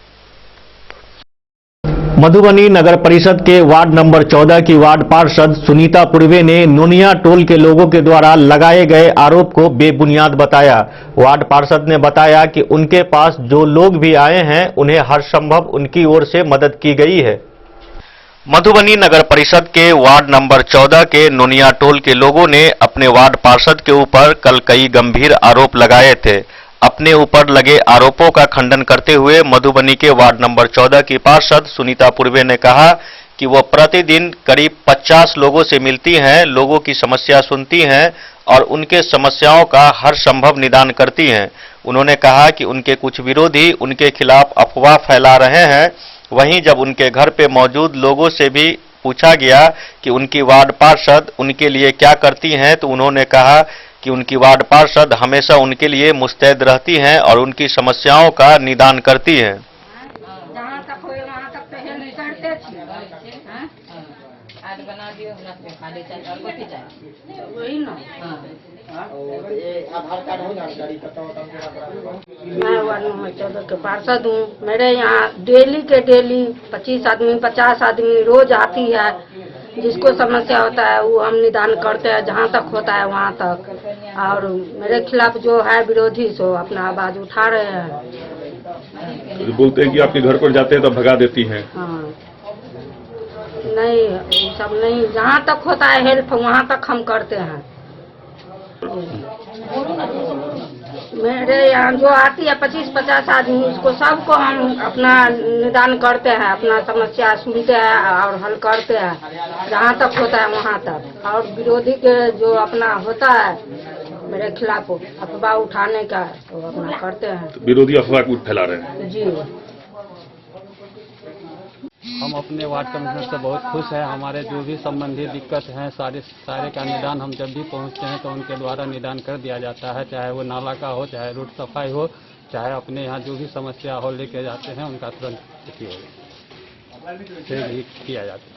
मधुबनी नगर परिषद के वार्ड नंबर 14 की वार्ड पार्षद सुनीता पूर्वे ने नोनिया टोल के लोगों के द्वारा लगाए गए आरोप को बेबुनियाद बताया। वार्ड पार्षद ने बताया कि उनके पास जो लोग भी आए हैं उन्हें हर संभव उनकी ओर से मदद की गई है। मधुबनी नगर परिषद के वार्ड नंबर 14 के नोनिया टोल के लोगों ने अपने वार्ड पार्षद के ऊपर कल कई गंभीर आरोप लगाए थे। अपने ऊपर लगे आरोपों का खंडन करते हुए मधुबनी के वार्ड नंबर 14 की पार्षद सुनीता पूर्वे ने कहा कि वो प्रतिदिन करीब 50 लोगों से मिलती हैं, लोगों की समस्या सुनती हैं और उनके समस्याओं का हर संभव निदान करती हैं। उन्होंने कहा कि उनके कुछ विरोधी उनके खिलाफ अफवाह फैला रहे हैं। वहीं जब उनके घर पे मौजूद लोगों से भी पूछा गया कि उनकी वार्ड पार्षद उनके लिए क्या करती हैं, तो उन्होंने कहा कि उनकी वार्ड पार्षद हमेशा उनके लिए मुस्तैद रहती हैं और उनकी समस्याओं का निदान करती हैं। जहाँ तक हो वहाँ तक तो नहीं करते आज बना दियो खाली चाहिए और रोटी चाहिए वही ना। आधार कार्ड हो जानकारी मैं वार्ड नंबर 14 के पार्षद हूँ। मेरे यहाँ डेली के डेली 25 आदमी 50 आदमी रोज आती है। जिसको समस्या होता है वो हम निदान करते हैं, जहाँ तक होता है वहाँ तक। और मेरे खिलाफ जो है विरोधी सो अपना आवाज उठा रहे हैं। बोलते हैं कि आपके घर पर जाते हैं तो भगा देती हैं। हाँ नहीं, सब नहीं, जहाँ तक होता है हेल्प वहाँ तक हम करते हैं। मेरे यहाँ जो आती है 25-50 आदमी, उसको सबको हम अपना निदान करते हैं, अपना समस्या सुनते हैं और हल करते हैं, जहाँ तक होता है वहाँ तक। और विरोधी के जो अपना होता है मेरे खिलाफ अफवाह उठाने का, तो अपना करते हैं। तो विरोधी अफवाह को फैला रहे हैं जी। हम अपने वार्ड कमिश्नर से बहुत खुश हैं। हमारे जो भी संबंधी दिक्कत हैं सारे का निदान हम जब भी पहुंचते हैं तो उनके द्वारा निदान कर दिया जाता है। चाहे वो नाला का हो, चाहे रोड सफाई हो, चाहे अपने यहाँ जो भी समस्या हो लेके जाते हैं उनका तुरंत ही किया जाता है।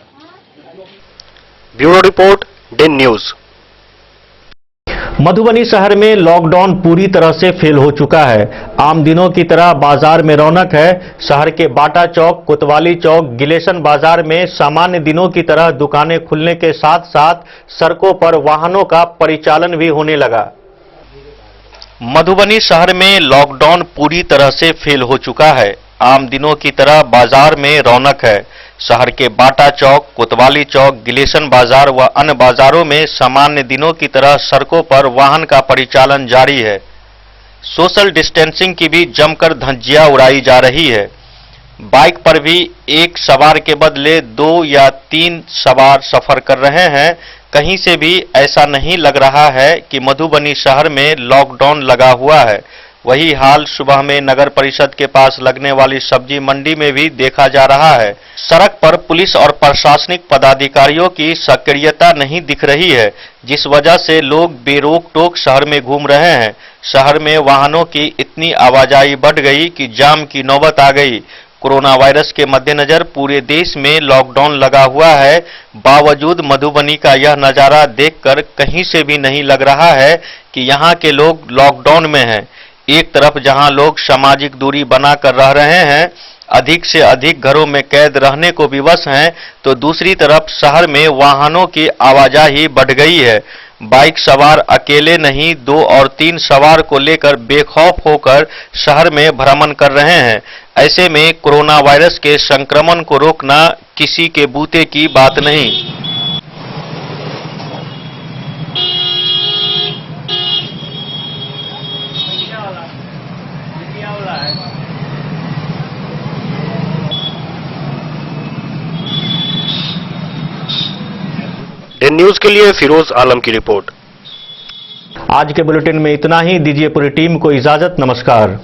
Bureau report day news. Madhubani शहर में लॉकडाउन पूरी तरह से फेल हो चुका है। आम दिनों की तरह बाजार में रौनक है। शहर के बाटा चौक, कोतवाली चौक, गिलेशन बाजार में सामान्य दिनों की तरह दुकानें खुलने के साथ साथ सड़कों पर वाहनों का परिचालन भी होने लगा। मधुबनी शहर में लॉकडाउन पूरी तरह से फेल हो चुका है। आम दिनों की तरह बाजार में रौनक है। शहर के बाटा चौक, कोतवाली चौक, गिलेशन बाजार व अन्य बाजारों में सामान्य दिनों की तरह सड़कों पर वाहन का परिचालन जारी है। सोशल डिस्टेंसिंग की भी जमकर धज्जियां उड़ाई जा रही है। बाइक पर भी एक सवार के बदले 2 या 3 सवार सफर कर रहे हैं। कहीं से भी ऐसा नहीं लग रहा है कि मधुबनी शहर में लॉकडाउन लगा हुआ है। वही हाल सुबह में नगर परिषद के पास लगने वाली सब्जी मंडी में भी देखा जा रहा है। सड़क पर पुलिस और प्रशासनिक पदाधिकारियों की सक्रियता नहीं दिख रही है, जिस वजह से लोग बेरोक टोक शहर में घूम रहे हैं। शहर में वाहनों की इतनी आवाजाही बढ़ गई कि जाम की नौबत आ गई। कोरोना वायरस के मद्देनजर पूरे देश में लॉकडाउन लगा हुआ है। बावजूद मधुबनी का यह नजारा देखकर कहीं से भी नहीं लग रहा है कि यहाँ के लोग लॉकडाउन में हैं। एक तरफ जहां लोग सामाजिक दूरी बनाकर रह रहे हैं, अधिक से अधिक घरों में कैद रहने को विवश हैं, तो दूसरी तरफ शहर में वाहनों की आवाजाही बढ़ गई है। बाइक सवार अकेले नहीं, 2 और 3 सवार को लेकर बेखौफ होकर शहर में भ्रमण कर रहे हैं। ऐसे में कोरोना वायरस के संक्रमण को रोकना किसी के बूते की बात नहीं। इन न्यूज के लिए फिरोज आलम की रिपोर्ट। आज के बुलेटिन में इतना ही। दीजिए पूरी टीम को इजाजत। नमस्कार।